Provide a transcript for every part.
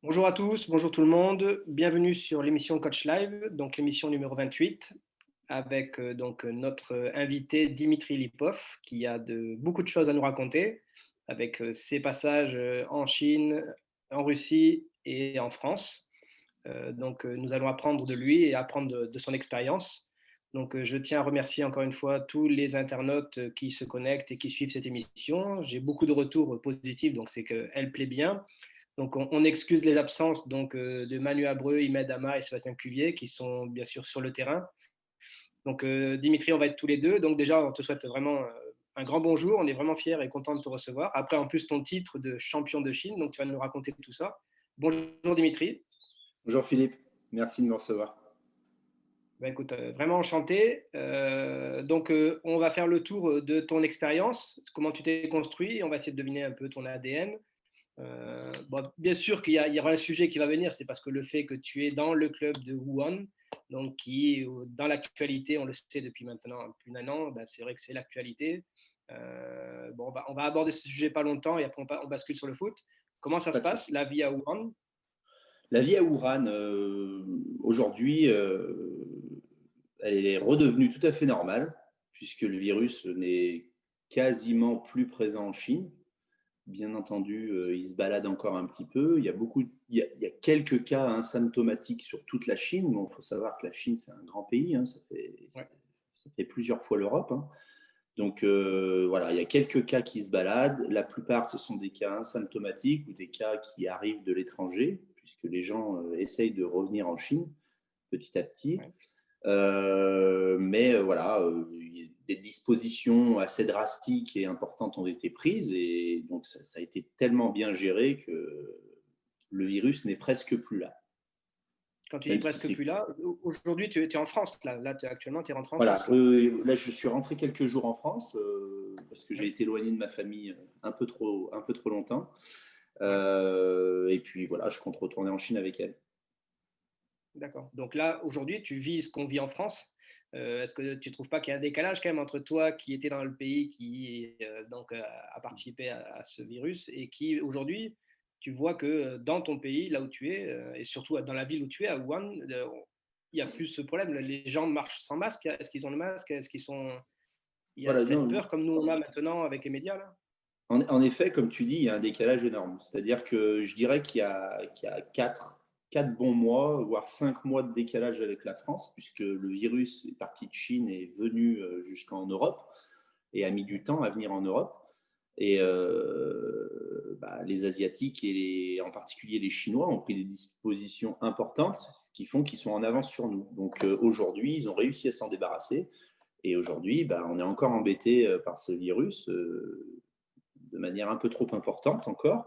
Bonjour à tous, bonjour tout le monde. Bienvenue sur l'émission Coach Live, donc l'émission numéro 28, avec notre invité Dimitri Lipov, qui a beaucoup de choses à nous raconter, avec ses passages en Chine, en Russie et en France. Nous allons apprendre de lui et apprendre de son expérience. Je tiens à remercier encore une fois tous les internautes qui se connectent et qui suivent cette émission. J'ai beaucoup de retours positifs, donc c'est qu'elle plaît bien. Donc, on excuse les absences de Manu Abreu, Imed Ama et Sébastien Cuvier qui sont bien sûr sur le terrain. Dimitri, on va être tous les deux. Donc, déjà, on te souhaite vraiment un grand bonjour. On est vraiment fiers et contents de te recevoir. Après, en plus, ton titre de champion de Chine. Donc, tu vas nous raconter tout ça. Bonjour Dimitri. Bonjour Philippe, merci de me recevoir. Ben, écoute, vraiment enchanté. On va faire le tour de ton expérience, comment tu t'es construit. On va essayer de deviner un peu ton ADN. Bien sûr qu'il y aura un sujet qui va venir, c'est parce que le fait que tu es dans le club de Wuhan, donc qui dans l'actualité, on le sait depuis maintenant plus d'un an, ben, c'est vrai que c'est l'actualité. On va aborder ce sujet pas longtemps et après on bascule sur le foot. Comment ça Pas se de passe, souci. la vie à Wuhan? La vie à Wuhan, aujourd'hui, elle est redevenue tout à fait normale, puisque le virus n'est quasiment plus présent en Chine. Bien entendu, il se balade encore un petit peu. Il y a quelques cas asymptomatiques sur toute la Chine. Bon, il faut savoir que la Chine, c'est un grand pays, hein, Ouais. ça fait plusieurs fois l'Europe, hein. Donc voilà, il y a quelques cas qui se baladent. La plupart, ce sont des cas asymptomatiques ou des cas qui arrivent de l'étranger, puisque les gens essayent de revenir en Chine petit à petit. Ouais. Voilà, des dispositions assez drastiques et importantes ont été prises, et donc ça a été tellement bien géré que le virus n'est presque plus là. Quand tu dis Même si presque c'est plus là, aujourd'hui tu es en France, là actuellement tu es rentré en Voilà, France là. là je suis rentré quelques jours en France parce que j'ai Ouais. été éloigné de ma famille un peu trop longtemps. Ouais. Et puis voilà, je compte retourner en Chine avec elle. D'accord. Donc là, aujourd'hui, tu vis ce qu'on vit en France. Est-ce que tu ne trouves pas qu'il y a un décalage quand même entre toi qui étais dans le pays qui a participé à ce virus et qui aujourd'hui, tu vois que dans ton pays, là où tu es, et surtout dans la ville où tu es, à Wuhan, il n'y a plus ce problème. Les gens marchent sans masque. Est-ce qu'ils ont le masque? Est-ce qu'ils sont... Il y a Voilà, cette non, peur comme nous on a maintenant avec les médias là? en effet, comme tu dis, il y a un décalage énorme. C'est-à-dire que je dirais qu'il y a quatre bons mois, voire 5 mois de décalage avec la France, puisque le virus est parti de Chine et est venu jusqu'en Europe et a mis du temps à venir en Europe. Et les Asiatiques en particulier les Chinois ont pris des dispositions importantes, ce qui font qu'ils sont en Ouais. avance sur nous. Donc aujourd'hui, ils ont réussi à s'en débarrasser. Et aujourd'hui, on est encore embêté par ce virus de manière un peu trop importante encore,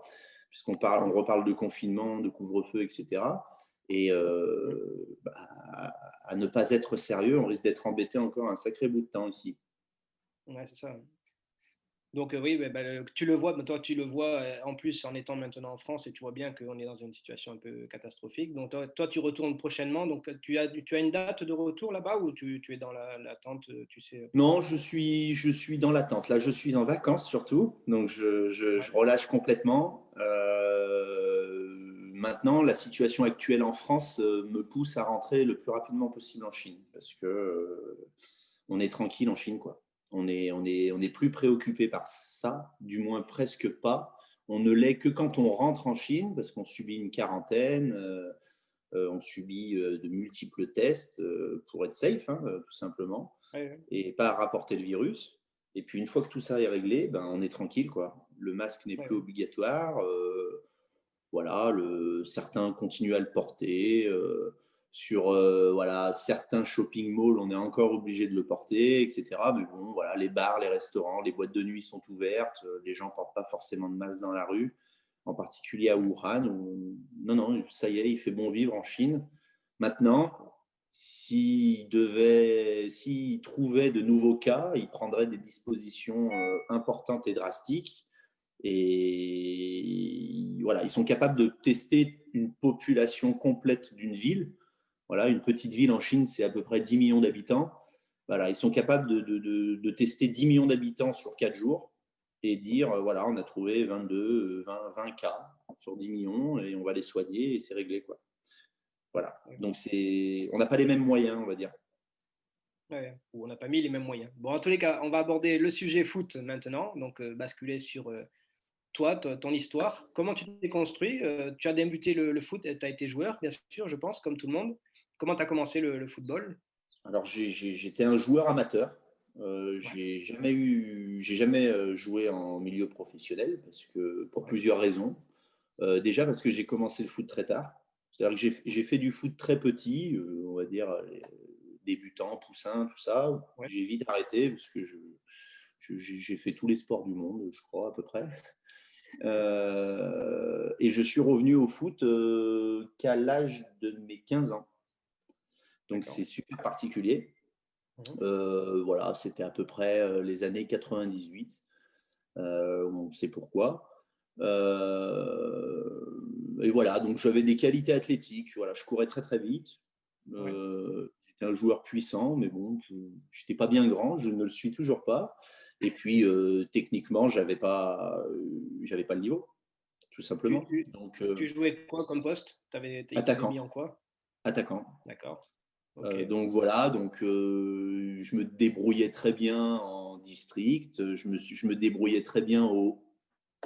on reparle de confinement, de couvre-feu, etc. Et à ne pas être sérieux, on risque d'être embêté encore un sacré bout de temps ici. Ouais, c'est ça. Donc oui, tu le vois, toi tu le vois en plus en étant maintenant en France et tu vois bien qu'on est dans une situation un peu catastrophique. Donc toi, tu retournes prochainement. Donc tu as une date de retour là-bas ou tu es dans l'attente, tu sais à peu Non, près? je suis dans l'attente. Là, je suis en vacances surtout, donc Ouais, je relâche complètement. Maintenant, la situation actuelle en France me pousse à rentrer le plus rapidement possible en Chine, parce que on est tranquille en Chine, quoi. On est plus préoccupé par ça, du moins presque pas. On ne l'est que quand on rentre en Chine, parce qu'on subit une quarantaine, on subit de multiples tests pour être safe, hein, tout simplement, ouais, ouais. et pas rapporter le virus. Et puis une fois que tout ça est réglé, on est tranquille, quoi. Le masque n'est Ouais, plus ouais. obligatoire. Voilà, certains continuent à le porter. Sur voilà, certains shopping malls, on est encore obligé de le porter, etc. Mais bon, voilà, les bars, les restaurants, les boîtes de nuit sont ouvertes. Les gens ne portent pas forcément de masque dans la rue, en particulier à Ouais. Wuhan. Non, non, ça y est, il fait bon vivre en Chine. Maintenant, s'il trouvait de nouveaux cas, il prendrait des dispositions importantes et drastiques. Et voilà, ils sont capables de tester une population complète d'une ville. Voilà, une petite ville en Chine, c'est à peu près 10 millions d'habitants. Voilà, ils sont capables de tester 10 millions d'habitants sur 4 jours et dire, voilà, on a trouvé 22, 20 cas. sur 10 millions et on va les soigner et c'est réglé, quoi. Voilà. Ouais. Donc, on n'a pas les mêmes moyens, on va dire. Ouais, où on n'a pas mis les mêmes moyens. Bon, en tous les cas, on va aborder le sujet foot maintenant, donc basculer sur toi, ton histoire. Comment tu t'es construit? Tu as débuté le foot, tu as été joueur, bien sûr, je pense, comme tout le monde. Comment tu as commencé le football? Alors, j'étais un joueur amateur. Ouais, J'ai jamais joué en milieu professionnel parce que, pour ouais, plusieurs raisons. Déjà parce que j'ai commencé le foot très tard. C'est-à-dire que j'ai fait du foot très petit, on va dire débutant, poussin, tout ça. ouais, J'ai vite arrêté parce que j'ai fait tous les sports du monde, je crois, à peu près. Et je suis revenu au foot qu'à l'âge de mes 15 ans. Donc d'accord. c'est super particulier. Mhm. Voilà, c'était à peu près les années 98. On sait pourquoi. Et voilà, donc j'avais des qualités athlétiques. Voilà, je courais très très vite. Ouais, J'étais un joueur puissant, mais bon, je n'étais pas bien grand, je ne le suis toujours pas. Et puis techniquement, j'avais pas le niveau, tout Tu, simplement. tu, Donc tu jouais quoi comme poste? Il t'avait mis attaquant, en quoi? attaquant. D'accord. Ok. Donc voilà, donc je me débrouillais très bien en district, je me débrouillais très bien au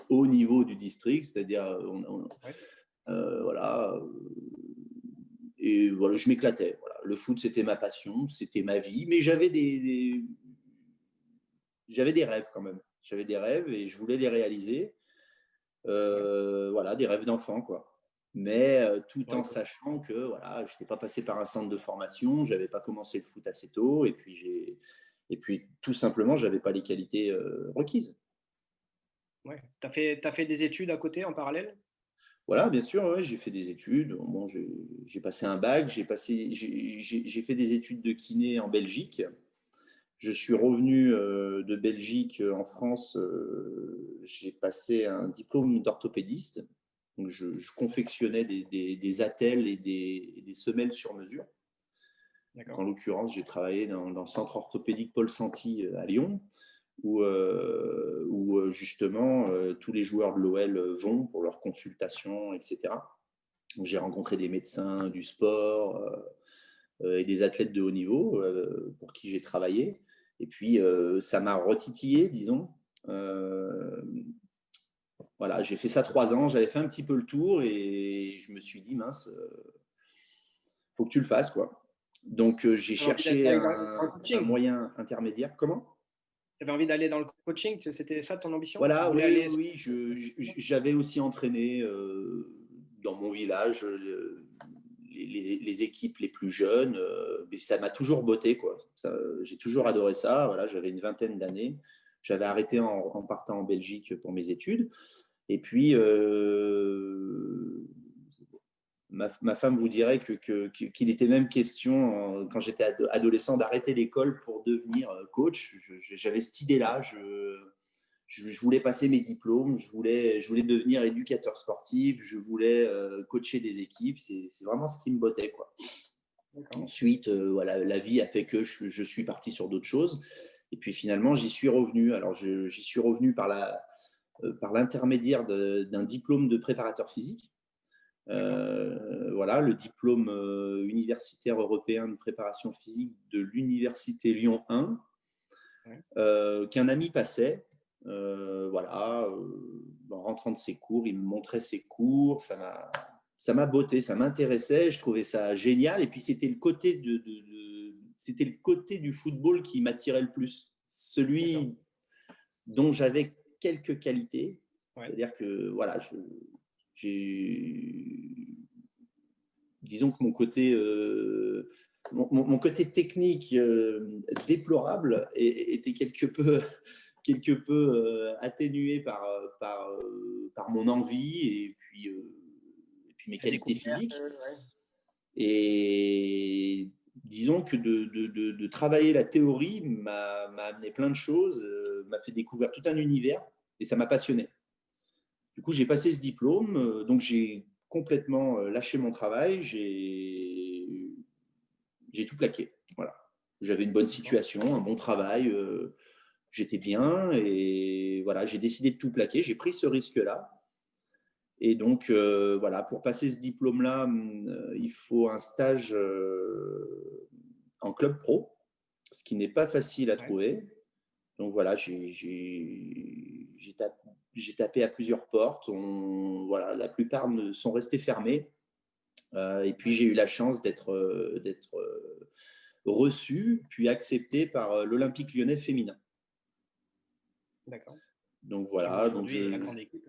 haut niveau du district, c'est-à-dire Ouais, voilà, et voilà, je m'éclatais. Voilà. Le foot, c'était ma passion, c'était ma vie, mais j'avais des rêves quand même. J'avais des rêves et je voulais les réaliser. ouais, Voilà, des rêves d'enfant, quoi. Mais tout en ouais, sachant que voilà, je n'étais pas passé par un centre de formation, je n'avais pas commencé le foot assez tôt, et puis tout simplement, je n'avais pas les qualités requises. ouais. T'as fait des études à côté en parallèle? Voilà, bien sûr, ouais, j'ai fait des études. Bon, j'ai passé un bac, j'ai fait des études de kiné en Belgique. Je suis Ouais, revenu de Belgique en France. J'ai passé un diplôme d'orthopédiste. Donc, je confectionnais des attelles et des semelles sur mesure. Donc, en d'accord. l'occurrence, j'ai travaillé dans le centre orthopédique Paul Santy à Lyon, où justement tous les joueurs de l'OL vont pour leurs consultations, etc. Donc, j'ai rencontré des médecins du sport et des athlètes de haut niveau pour qui j'ai travaillé. Et puis, ça m'a retitillé, disons. Euh, voilà, j'ai fait ça 3 ans, j'avais fait un petit peu le tour et je me suis dit, mince, faut que tu le fasses, quoi. Donc, j'ai T'avais envie cherché d'aller dans le un coaching? moyen intermédiaire. Comment? T'avais envie d'aller dans le coaching? C'était ça ton ambition? Tu Voilà, voulais oui, aller. oui, oui. J'avais aussi entraîné dans mon village les équipes les plus jeunes. Mais ça m'a toujours botté, quoi. J'ai toujours Ouais, adoré ça. Voilà, j'avais une vingtaine d'années. J'avais arrêté en partant en Belgique pour mes études. Et puis, ma femme vous dirait qu'il était même question, quand j'étais adolescent, d'arrêter l'école pour devenir coach. J'avais cette idée-là. Je voulais passer mes diplômes, je voulais devenir éducateur sportif, je voulais coacher des équipes. C'est vraiment ce qui me bottait, quoi. d'accord. Ensuite, voilà, la vie a fait que je suis parti sur d'autres choses. Et puis finalement, j'y suis revenu. Alors, j'y suis revenu par l'intermédiaire d'un diplôme de préparateur physique. D'accord. Voilà, le diplôme universitaire européen de préparation physique de l'Université Lyon 1, Ouais, qu'un ami passait. Voilà, en rentrant de ses cours, il me montrait ses cours, ça m'a botté, ça m'intéressait, je trouvais ça génial. Et puis c'était le côté c'était le côté du football qui m'attirait le plus, d'accord. celui dont j'avais quelques qualités. Ouais, C'est-à-dire que voilà, disons que mon côté technique déplorable était quelque peu atténué par mon envie et puis mes la qualités découverte. physiques. Ouais, Et disons que de travailler la théorie m'a amené plein de choses, m'a fait découvrir tout un univers et ça m'a passionné. Du coup, j'ai passé ce diplôme, donc j'ai complètement lâché mon travail, j'ai tout plaqué. Voilà. J'avais une bonne d'accord. situation, un bon travail, j'étais bien et voilà, j'ai décidé de tout plaquer. J'ai pris ce risque-là Et donc, voilà, pour passer ce diplôme-là, il faut un stage en club pro, ce qui n'est pas facile à Ouais, trouver. Donc voilà, j'ai tapé à plusieurs portes. Voilà, la plupart sont restées fermées. Et puis ouais, j'ai eu la chance d'être reçu, puis accepté par l'Olympique lyonnais féminin. d'accord. Donc Qui voilà, aujourd'hui est la grande équipe.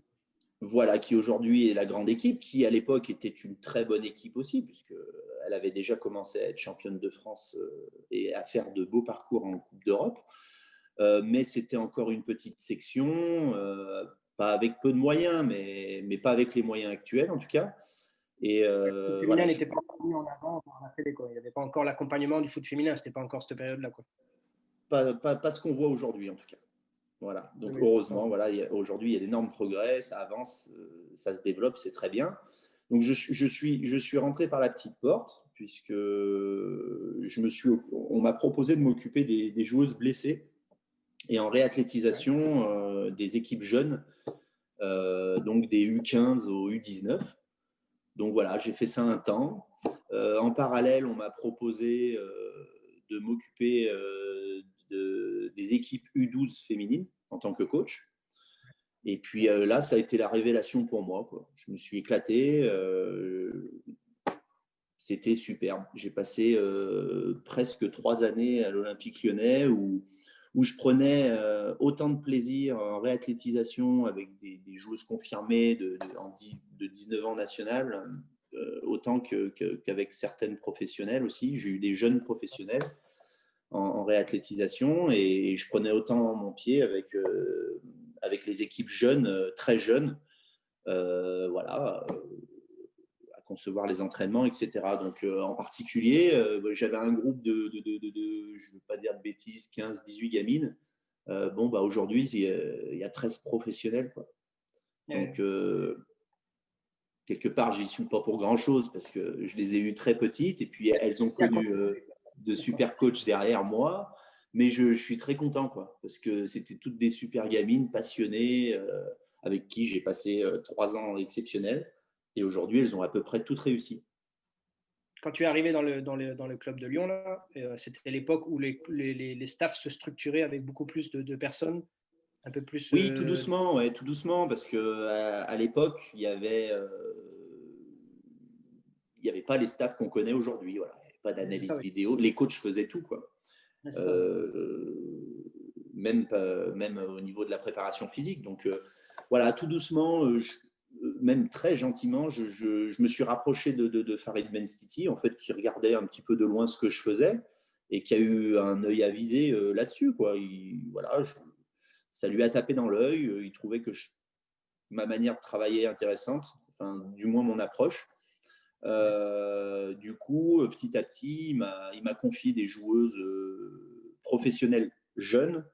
voilà, qui aujourd'hui est la grande équipe, qui à l'époque était une très bonne équipe aussi, puisqu'elle avait déjà commencé à être championne de France et à faire de beaux parcours en Coupe d'Europe. Mais c'était encore une petite section, pas avec peu de moyens, mais pas avec les moyens actuels en tout cas. Et Le foot voilà, féminin n'était pas encore mis en avant par la télé, quoi. Il n'y avait pas encore l'accompagnement du foot féminin, c'était pas encore cette période-là, quoi. pas ce qu'on voit aujourd'hui en tout cas. Voilà, Oui, donc oui, c'est ça. heureusement, voilà, aujourd'hui il y a d'énormes progrès, ça avance, ça se développe, c'est très bien. Donc je suis rentré par la petite porte, puisque on m'a proposé de m'occuper des joueuses blessées et en Ouais. réathlétisation des équipes jeunes, donc des U15 au U19. Donc voilà, j'ai fait ça un temps. En parallèle, on m'a proposé de m'occuper des équipes U12 féminines en tant que coach. Et puis Ouais. là, ça a été la révélation pour moi, quoi. Je me suis éclaté. C'était superbe. J'ai passé presque 3 années à l'Olympique lyonnais où je prenais autant de plaisir en réathlétisation avec des joueuses confirmées de 19 ans nationales, autant qu'avec certaines professionnelles aussi. J'ai eu des jeunes professionnels en réathlétisation et je prenais autant mon pied avec les équipes jeunes, très jeunes, voilà, à concevoir les entraînements, etc. Donc, en particulier, j'avais un groupe je ne veux pas dire de bêtises, 15-18 gamines. Bon, bah, aujourd'hui, il y a 13 professionnels, quoi. Donc, quelque part, j'y suis pas pour grand-chose parce que je les ai eues très petites et puis elles ont Qui a connu contribué, de quoi. super coachs derrière moi. Mais je suis très content, quoi, parce que c'était toutes des super gamines passionnées avec qui j'ai passé 3 ans exceptionnels. Et aujourd'hui, elles ont à peu près toutes réussi. Quand tu es arrivé dans le club de Lyon, là, c'était l'époque où les staffs se structuraient avec beaucoup plus de personnes, un peu plus. Oui, tout doucement, ouais, tout doucement, parce que à l'époque, il y avait pas les staffs qu'on connaît aujourd'hui. Voilà, il n'y avait pas C'est ça, d'analyse oui. vidéo. Les coachs faisaient tout, quoi. Ouais, c'est ça, ouais. Même au niveau de la préparation physique. Donc voilà, tout doucement, même très gentiment, je me suis rapproché de Farid Benstiti, en fait, qui regardait un petit peu de loin ce que je faisais et qui a eu un œil avisé là-dessus, quoi. Voilà, ça lui a tapé dans l'œil. Il trouvait que ma manière de travailler est intéressante, enfin, du moins mon approche. Ouais. Du coup, petit à petit, il m'a confié des joueuses professionnelles jeunes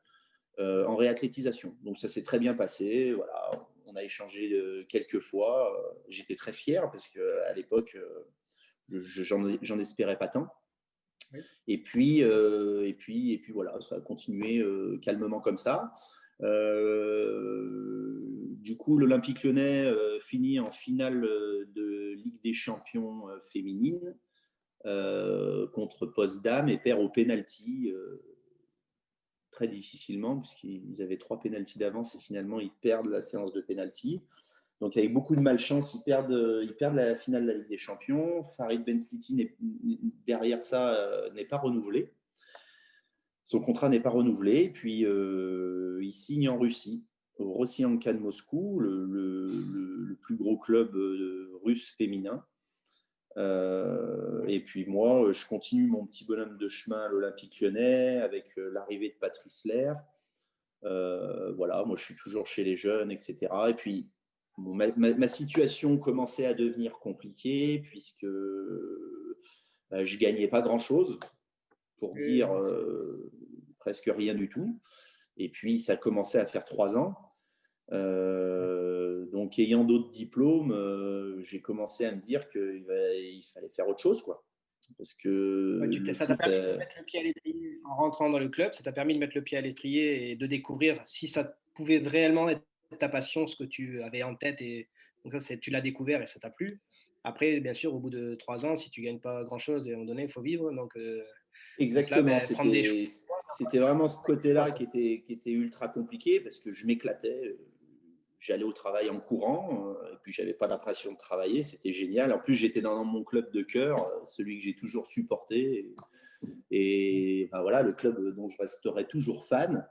en réathlétisation. Donc ça s'est très bien passé. Voilà, on a échangé quelques fois. J'étais très fier parce qu'à l'époque, j'en espérais pas tant. Oui. Et puis voilà, ça a continué calmement comme ça. Du coup, l'Olympique lyonnais finit en finale de Ligue des champions féminine contre Potsdam et perd au penalty très difficilement, puisqu'ils avaient 3 pénaltys d'avance et finalement ils perdent la séance de pénalty. Donc avec beaucoup de malchance, ils perdent la finale de la Ligue des Champions. Farid Benstiti derrière ça n'est pas renouvelé. Son contrat n'est pas renouvelé. Et puis il signe en Russie, au Rossianka de Moscou, le plus gros club russe féminin. Et puis moi, je continue mon petit bonhomme de chemin à l'Olympique lyonnais avec l'arrivée de Patrice Lair. Voilà, moi je suis toujours chez les jeunes, etc. Et puis bon, ma situation commençait à devenir compliquée puisque je gagnais pas grand-chose, pour dire presque rien du tout. Et puis ça commençait à faire 3 ans. Donc ayant d'autres diplômes, j'ai commencé à me dire qu'il fallait faire autre chose, quoi. Parce que Ouais, le ça t'a foot, permis de mettre le pied à l'étrier en rentrant dans le club, ça t'a permis de mettre le pied à l'étrier et de découvrir si ça pouvait réellement être ta passion, ce que tu avais en tête et Donc ça, tu l'as découvert et ça t'a plu. Après, bien sûr, au bout de 3 ans, si tu gagnes pas grand-chose, à un moment donné, il faut vivre. Donc là, Exactement, ben, prendre des choix. c'était vraiment ce côté-là qui était ultra compliqué parce que je m'éclatais. J'allais au travail en courant, et puis j'avais pas l'impression de travailler, c'était génial. En plus, j'étais dans mon club de cœur, celui que j'ai toujours supporté, et ben voilà, le club dont je resterai toujours fan.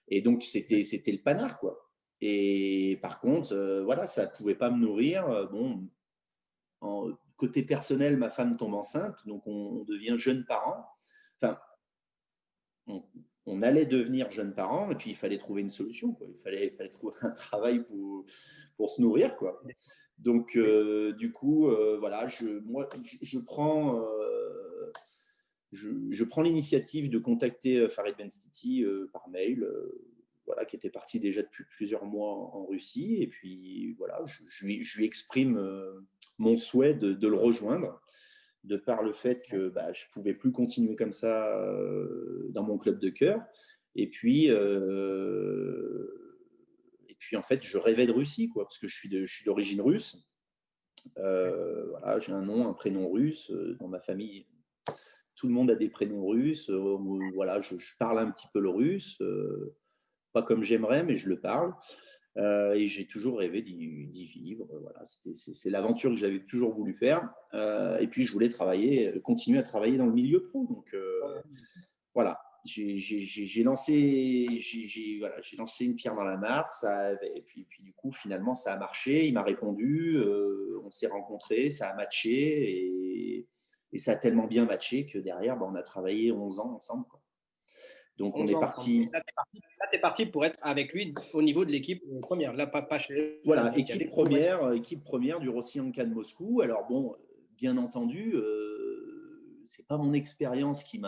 Et donc, c'était le panard, quoi. Et par contre, voilà, ça pouvait pas me nourrir. Bon, côté personnel, ma femme tombe enceinte, donc on devient jeune parent. Enfin, on, on allait devenir jeunes parents et puis il fallait trouver une solution, quoi. Il fallait trouver un travail pour se nourrir, quoi. Donc, du coup, voilà, je prends l'initiative de contacter Farid Benstiti par mail, voilà, qui était parti déjà depuis plusieurs mois en Russie. Et puis, voilà, je lui exprime mon souhait de le rejoindre, de par le fait que bah, je ne pouvais plus continuer comme ça dans mon club de cœur. Et puis, en fait, je rêvais de Russie, quoi, parce que je suis d'origine russe. Voilà, j'ai un nom, un prénom russe. Dans ma famille, tout le monde a des prénoms russes. Voilà, je parle un petit peu le russe, pas comme j'aimerais, mais je le parle. Et j'ai toujours rêvé d'y vivre. Voilà, c'est l'aventure que j'avais toujours voulu faire. Et puis, je voulais continuer à travailler dans le milieu pro. Donc, voilà, j'ai lancé, voilà, j'ai lancé une pierre dans la mare. Et puis, du coup, finalement, ça a marché. Il m'a répondu. On s'est rencontrés, ça a matché. Et ça a tellement bien matché que derrière, bah, on a travaillé 11 ans ensemble, quoi. Donc, on 11 est ans ensemble. parti. Là, tu es parti pour être avec lui au niveau de l'équipe première. Là, pas chez les jeunes. Voilà, Donc, il y a des progressions. équipe première du Rossiyanka de Moscou. Alors bon, bien entendu, c'est pas mon expérience qui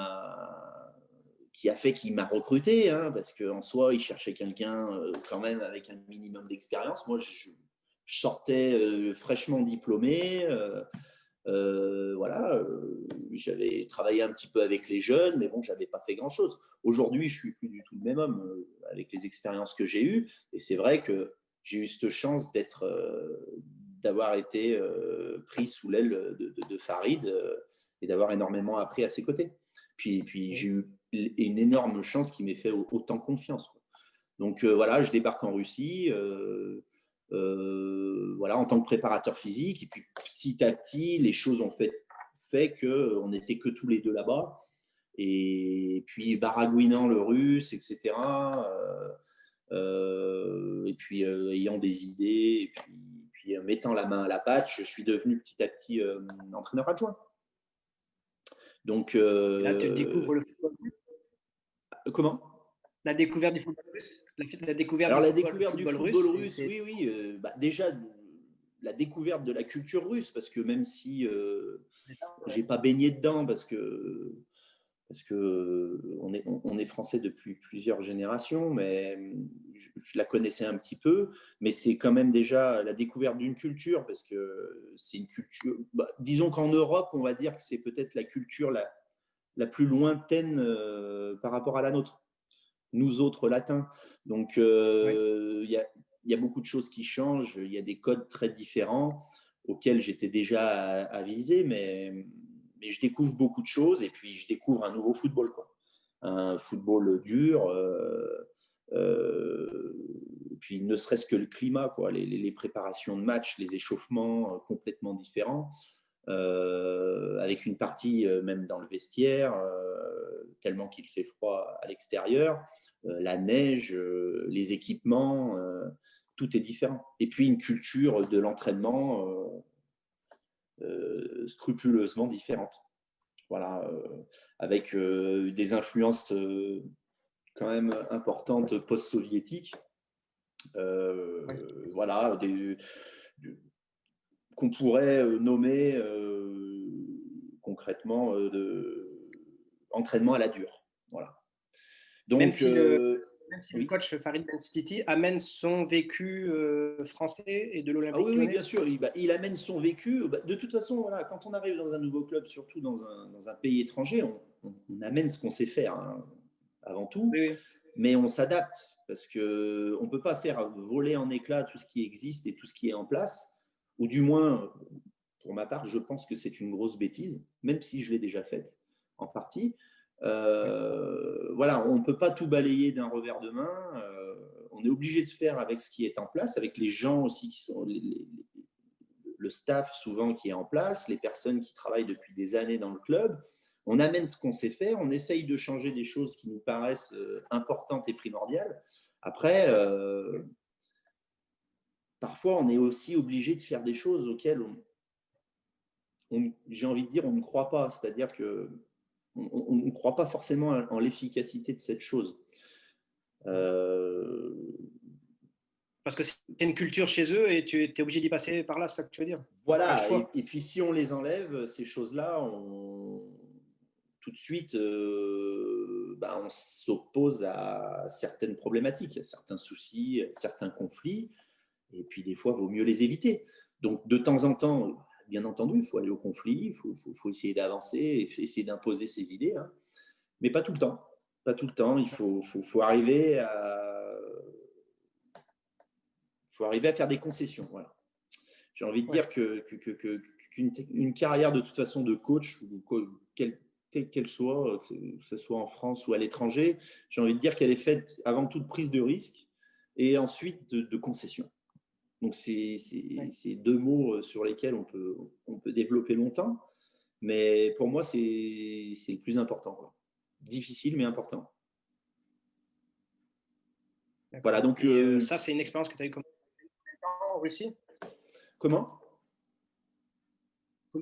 a fait qu'il m'a recruté, hein, parce qu'en soi, il cherchait quelqu'un quand même avec un minimum d'expérience. Moi, je sortais fraîchement diplômé. Voilà, j'avais travaillé un petit peu avec les jeunes, mais bon, j'avais pas fait grand-chose. Aujourd'hui, je suis plus du tout le même homme avec les expériences que j'ai eues. Et c'est vrai que j'ai eu cette chance d'avoir été pris sous l'aile de Farid et d'avoir énormément appris à ses côtés. Puis j'ai eu une énorme chance qui m'ait fait autant confiance, quoi. Donc voilà, je débarque en Russie. Voilà, en tant que préparateur physique. Et puis petit à petit, les choses ont fait qu'on n'était que tous les deux là-bas. Et puis baragouinant le russe, etc. Et puis ayant des idées, et puis mettant la main à la pâte, je suis devenu petit à petit entraîneur adjoint. Donc, Et là, tu découvres le football. comment? La découverte du football russe. La découverte Alors, du la football, découverte du football football russe. russe, oui, oui. Bah, déjà, la découverte de la culture russe, parce que même si j'ai pas baigné dedans, parce que on est français depuis plusieurs générations, mais je la connaissais un petit peu. Mais c'est quand même déjà la découverte d'une culture, parce que c'est une culture. Bah, disons qu'en Europe, on va dire que c'est peut-être la culture la plus lointaine par rapport à la nôtre, nous autres latins. Donc, Ouais. il y a beaucoup de choses qui changent. Il y a des codes très différents auxquels j'étais déjà avisé, mais je découvre beaucoup de choses et puis je découvre un nouveau football, quoi. Un football dur. Puis ne serait-ce que le climat, quoi, les préparations de match, les échauffements complètement différents. Avec une partie même dans le vestiaire, tellement qu'il fait froid à l'extérieur, la neige, les équipements, tout est différent. Et puis une culture de l'entraînement scrupuleusement différente. Voilà, avec des influences quand même importantes post-soviétiques. Voilà, qu'on pourrait nommer concrètement entraînement à la dure. Voilà. Même Donc, si même si le oui. coach Farid Benstiti amène son vécu français et de Ah oui, l'Olympique oui, bien lyonnais. sûr. Il amène son vécu. De toute façon, voilà, quand on arrive dans un nouveau club, surtout dans un pays étranger, on amène ce qu'on sait faire, hein, avant tout, Oui, oui. mais on s'adapte parce qu'on ne peut pas faire voler en éclats tout ce qui existe et tout ce qui est en place. ou du moins, pour ma part, je pense que c'est une grosse bêtise, même si je l'ai déjà faite en partie. Voilà, on ne peut pas tout balayer d'un revers de main. On est obligé de faire avec ce qui est en place, avec les gens aussi qui sont le staff souvent qui est en place, les personnes qui travaillent depuis des années dans le club. On amène ce qu'on sait faire, on essaye de changer des choses qui nous paraissent importantes et primordiales. Après, parfois, on est aussi obligé de faire des choses auxquelles j'ai envie de dire, on ne croit pas. C'est-à-dire que on ne croit pas forcément en l'efficacité de cette chose. Parce que c'est une culture chez eux et tu es obligé d'y passer par là, c'est ça que tu veux dire? Voilà, et puis si on les enlève, ces choses-là, tout de suite, on s'oppose à certaines problématiques, à certains soucis, à certains conflits, et puis des fois, il vaut mieux les éviter. Donc, de temps en temps, bien entendu, il faut aller au conflit, il faut essayer d'avancer, essayer d'imposer ses idées, hein, mais pas tout le temps. Pas tout le temps, il faut arriver à faire des concessions. Voilà. J'ai envie de dire qu'une carrière de toute façon de coach, quelle qu'elle soit, que ce soit en France ou à l'étranger, j'ai envie de dire qu'elle est faite avant toute prise de risque et ensuite de concession. Donc, c'est deux mots sur lesquels on peut développer longtemps, mais pour moi, c'est le plus important, quoi. Difficile, mais important. Voilà, donc. Ça, c'est une expérience que tu as eu combien de temps en Russie? Comment?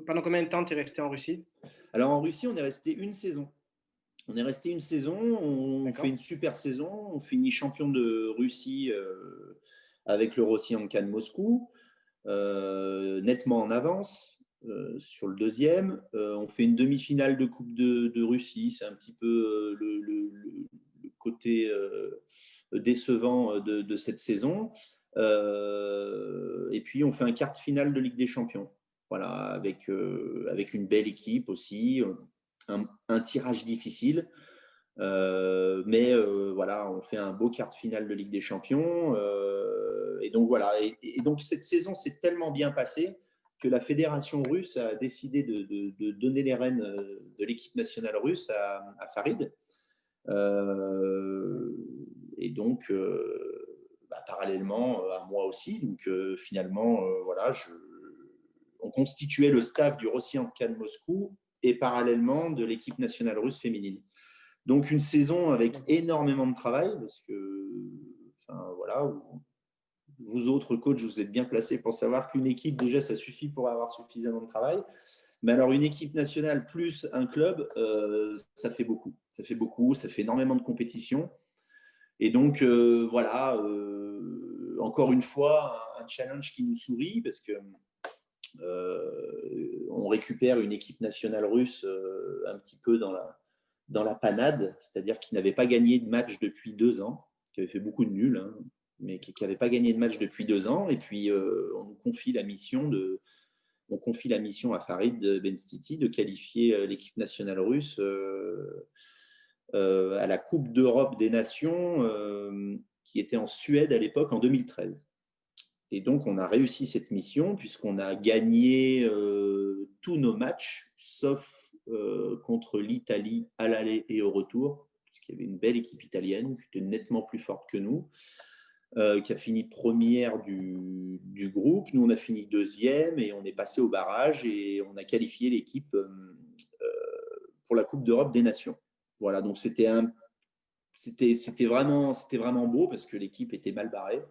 Pendant combien de temps tu es resté en Russie? Alors, en Russie, on est resté une saison. On fait une super saison, on finit champion de Russie avec le Rossiyanka de Moscou, nettement en avance sur le deuxième. On fait une demi-finale de Coupe de Russie, c'est un petit peu le côté décevant de cette saison. Et puis on fait un quart de finale de Ligue des Champions. Voilà, avec une belle équipe aussi, un tirage difficile. Mais voilà, on fait un beau quart de finale de Ligue des Champions. Et donc voilà. Et donc cette saison s'est tellement bien passée que la fédération russe a décidé de donner les rênes de l'équipe nationale russe à Farid. Et donc, parallèlement à moi aussi. Donc finalement, voilà, on constituait le staff du Rossiyanka de Moscou et parallèlement de l'équipe nationale russe féminine. Donc une saison avec énormément de travail parce que, voilà, vous autres coachs, vous êtes bien placés pour savoir qu'une équipe, déjà, ça suffit pour avoir suffisamment de travail. Mais alors une équipe nationale plus un club, ça fait beaucoup. Ça fait beaucoup, ça fait énormément de compétition. Et donc, voilà, encore une fois, un challenge qui nous sourit parce que on récupère une équipe nationale russe un petit peu dans la panade, c'est-à-dire qui n'avait pas gagné de match depuis 2 ans, qui avait fait beaucoup de nuls, hein, mais qui n'avait pas gagné de match depuis 2 ans. Et puis, on nous confie la mission à Farid Benstiti de qualifier l'équipe nationale russe à la Coupe d'Europe des Nations qui était en Suède à l'époque en 2013. Et donc, on a réussi cette mission puisqu'on a gagné tous nos matchs, sauf contre l'Italie à l'aller et au retour, puisqu'il y avait une belle équipe italienne qui était nettement plus forte que nous, qui a fini première du groupe. Nous, on a fini deuxième et on est passé au barrage et on a qualifié l'équipe pour la Coupe d'Europe des Nations. Voilà, donc c'était vraiment beau parce que l'équipe était mal barrée.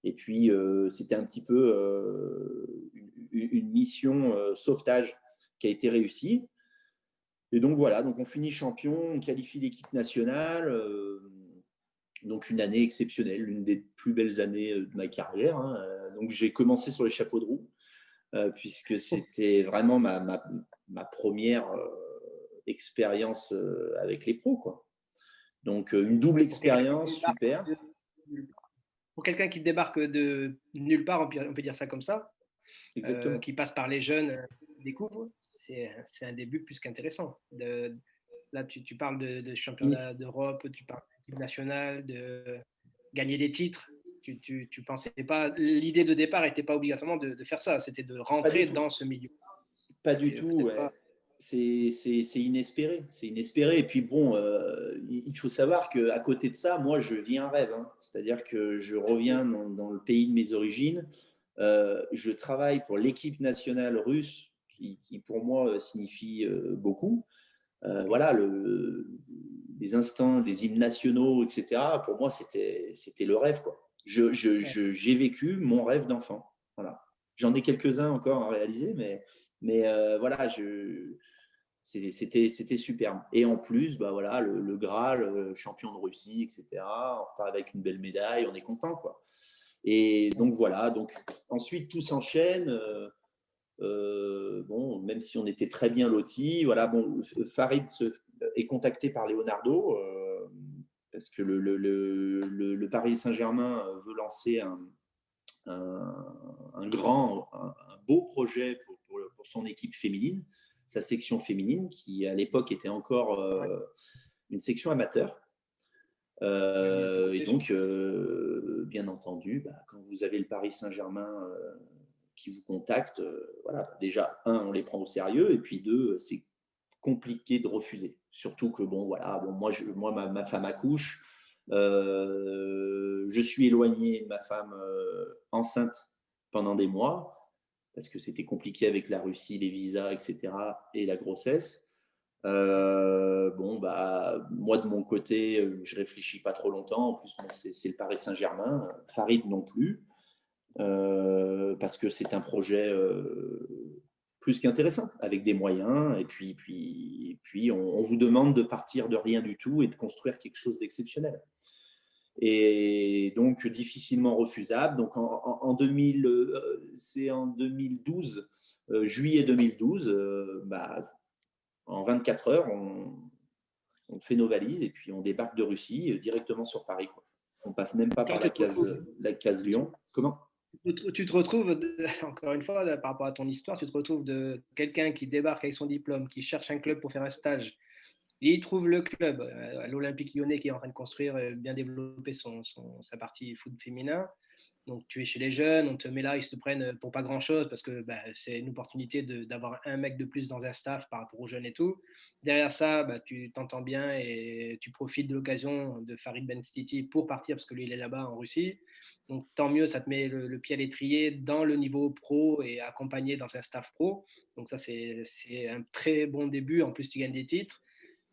Et puis, c'était un petit peu une mission sauvetage qui a été réussie. Et donc, voilà, donc on finit champion, on qualifie l'équipe nationale. Donc, une année exceptionnelle, l'une des plus belles années de ma carrière, hein. Donc, j'ai commencé sur les chapeaux de roue, puisque c'était vraiment ma première expérience avec les pros, quoi. Donc, une double expérience, super. Pour quelqu'un qui débarque de nulle part, on peut dire ça comme ça, qui passe par les jeunes, découvre, c'est un début plus qu'intéressant. Là, tu parles de championnat d'Europe, tu parles d'équipe nationale, de gagner des titres. Tu pensais pas, l'idée de départ n'était pas obligatoirement de faire ça, c'était de Pas du rentrer tout. dans ce milieu. Pas du Et tout, peut-être ouais. pas. C'est inespéré. C'est inespéré. Et puis bon, il faut savoir qu'à côté de ça, moi, je vis un rêve, hein. C'est-à-dire que je reviens dans le pays de mes origines. Je travaille pour l'équipe nationale russe, qui pour moi signifie beaucoup. Voilà, les instants des hymnes nationaux, etc. Pour moi, c'était le rêve, quoi. J'ai vécu mon rêve d'enfant. Voilà. J'en ai quelques-uns encore à réaliser, mais voilà, c'était superbe. Et en plus, bah voilà, le Graal, champion de Russie, etc. On repart avec une belle médaille, on est content, quoi. Et donc voilà, donc ensuite tout s'enchaîne. Bon, même si on était très bien lotis, voilà, bon, Farid est contacté par Leonardo parce que le Paris Saint-Germain veut lancer un beau projet pour son équipe féminine, sa section féminine, qui à l'époque était encore une section amateur. Et donc, bien entendu, bah, quand vous avez le Paris Saint-Germain qui vous contacte, voilà, déjà, un, on les prend au sérieux, et puis deux, c'est compliqué de refuser. Surtout que, bon, voilà, bon, moi ma femme accouche, je suis éloigné de ma femme enceinte pendant des mois, parce que c'était compliqué avec la Russie, les visas, etc., et la grossesse. Bon, bah, moi de mon côté, je réfléchis pas trop longtemps. En plus, bon, c'est le Paris Saint-Germain. Farid non plus, parce que c'est un projet plus qu'intéressant, avec des moyens. Et puis on vous demande de partir de rien du tout et de construire quelque chose d'exceptionnel. Et donc difficilement refusable. Donc en 2000, c'est en 2012, juillet 2012, bah, en 24 heures, on fait nos valises et puis on débarque de Russie directement sur Paris, quoi. On passe même pas par Toi, la case Lyon. Comment? tu te retrouves, encore une fois, par rapport à ton histoire, tu te retrouves de quelqu'un qui débarque avec son diplôme, qui cherche un club pour faire un stage. Et il trouve le club, l'Olympique Lyonnais, qui est en train de construire, bien développer sa partie foot féminin. Donc tu es chez les jeunes, on te met là, ils se prennent pour pas grand-chose parce que bah, c'est une opportunité d'avoir un mec de plus dans un staff par rapport aux jeunes et tout. Derrière ça, bah, tu t'entends bien et tu profites de l'occasion de Farid Benstiti pour partir parce que lui, il est là-bas en Russie. Donc tant mieux, ça te met le pied à l'étrier dans le niveau pro et accompagné dans un staff pro. Donc ça, c'est un très bon début. En plus, tu gagnes des titres.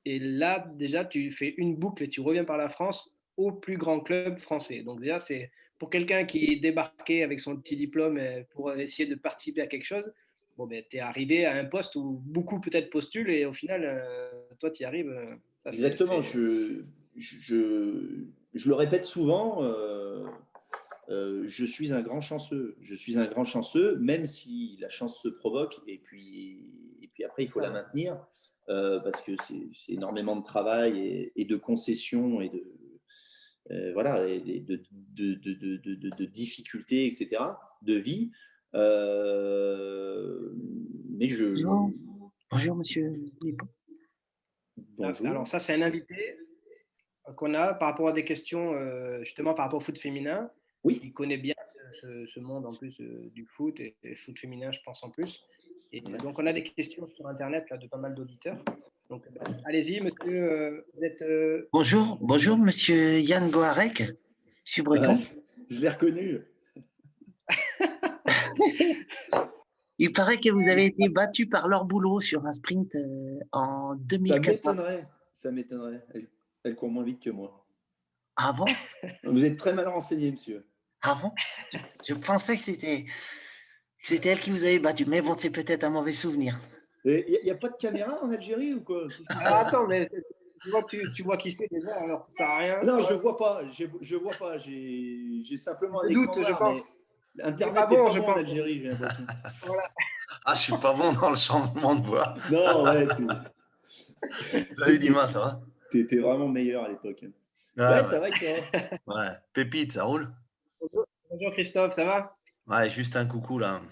Et là, déjà, tu fais une boucle et tu reviens par la France au plus grand club français. Donc déjà, c'est pour quelqu'un qui débarquait avec son petit diplôme pour essayer de participer à quelque chose. Bon, ben, tu es arrivé à un poste où beaucoup peut-être postulent et au final, toi, tu y arrives. Ça, Exactement. Je le répète souvent. Je suis un grand chanceux. Je suis un grand chanceux, même si la chance se provoque et puis après, il faut la ça. maintenir parce que c'est énormément de travail et de concessions et voilà, et de difficultés, etc., de vie. Mais Bonjour, bonjour monsieur. bonjour. Alors ça, c'est un invité qu'on a par rapport à des questions, justement par rapport au foot féminin. Oui. Il connaît bien ce monde en plus du foot et foot féminin, je pense en plus. Et donc, on a des questions sur Internet là, de pas mal d'auditeurs. Donc, allez-y, monsieur. Vous êtes. Bonjour, bonjour monsieur Yann Goarek. Je suis breton. Je l'ai reconnu. Il paraît que vous avez été battu par Laure Boulot sur un sprint en Ça 2014. m'étonnerait. Ça m'étonnerait. Elle court moins vite que moi. Ah bon? Vous êtes très mal renseigné, monsieur. Ah bon? Je pensais que c'était elle qui vous avait battu, mais bon, c'est peut-être un mauvais souvenir. Il n'y a pas de caméra en Algérie ou quoi? Qu'est-ce qui se Alors, passe? attends, mais tu vois qui c'est déjà, alors ça sert à rien. Non, je vois pas. Je vois pas. J'ai simplement un Je écran doute, je noir, pense. mais C'est Internet pas n'est bon, pas je bon en pense. Algérie, j'ai l'impression. Voilà. Ah, je suis pas bon dans le changement de voix. Non, ouais, Salut Dima, ça va? t'étais vraiment meilleur à l'époque. Ouais, Ouais, ouais. ça va et toi? Ouais. Pépite, ça roule? Bonjour, bonjour Christophe, ça va? Ouais, juste un coucou là.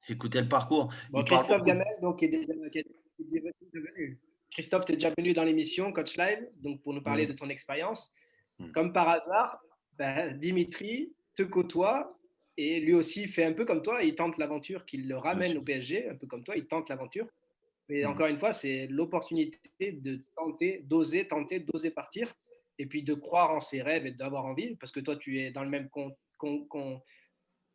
J'écoutais le parcours. Bon, Il parle Christophe beaucoup. Gamel, donc, qui est déjà venu. Christophe, tu es déjà venu dans l'émission Coach Live, donc pour nous parler de ton expérience. Hmm. Comme par hasard, ben, Dimitri te côtoie et lui aussi fait un peu comme toi, il tente l'aventure, qu'il le Bien ramène sûr. au PSG, un peu comme toi, il tente l'aventure. Mais Mhm. encore une fois, c'est l'opportunité de tenter, d'oser partir et puis de croire en ses rêves et d'avoir envie parce que toi, tu es dans le même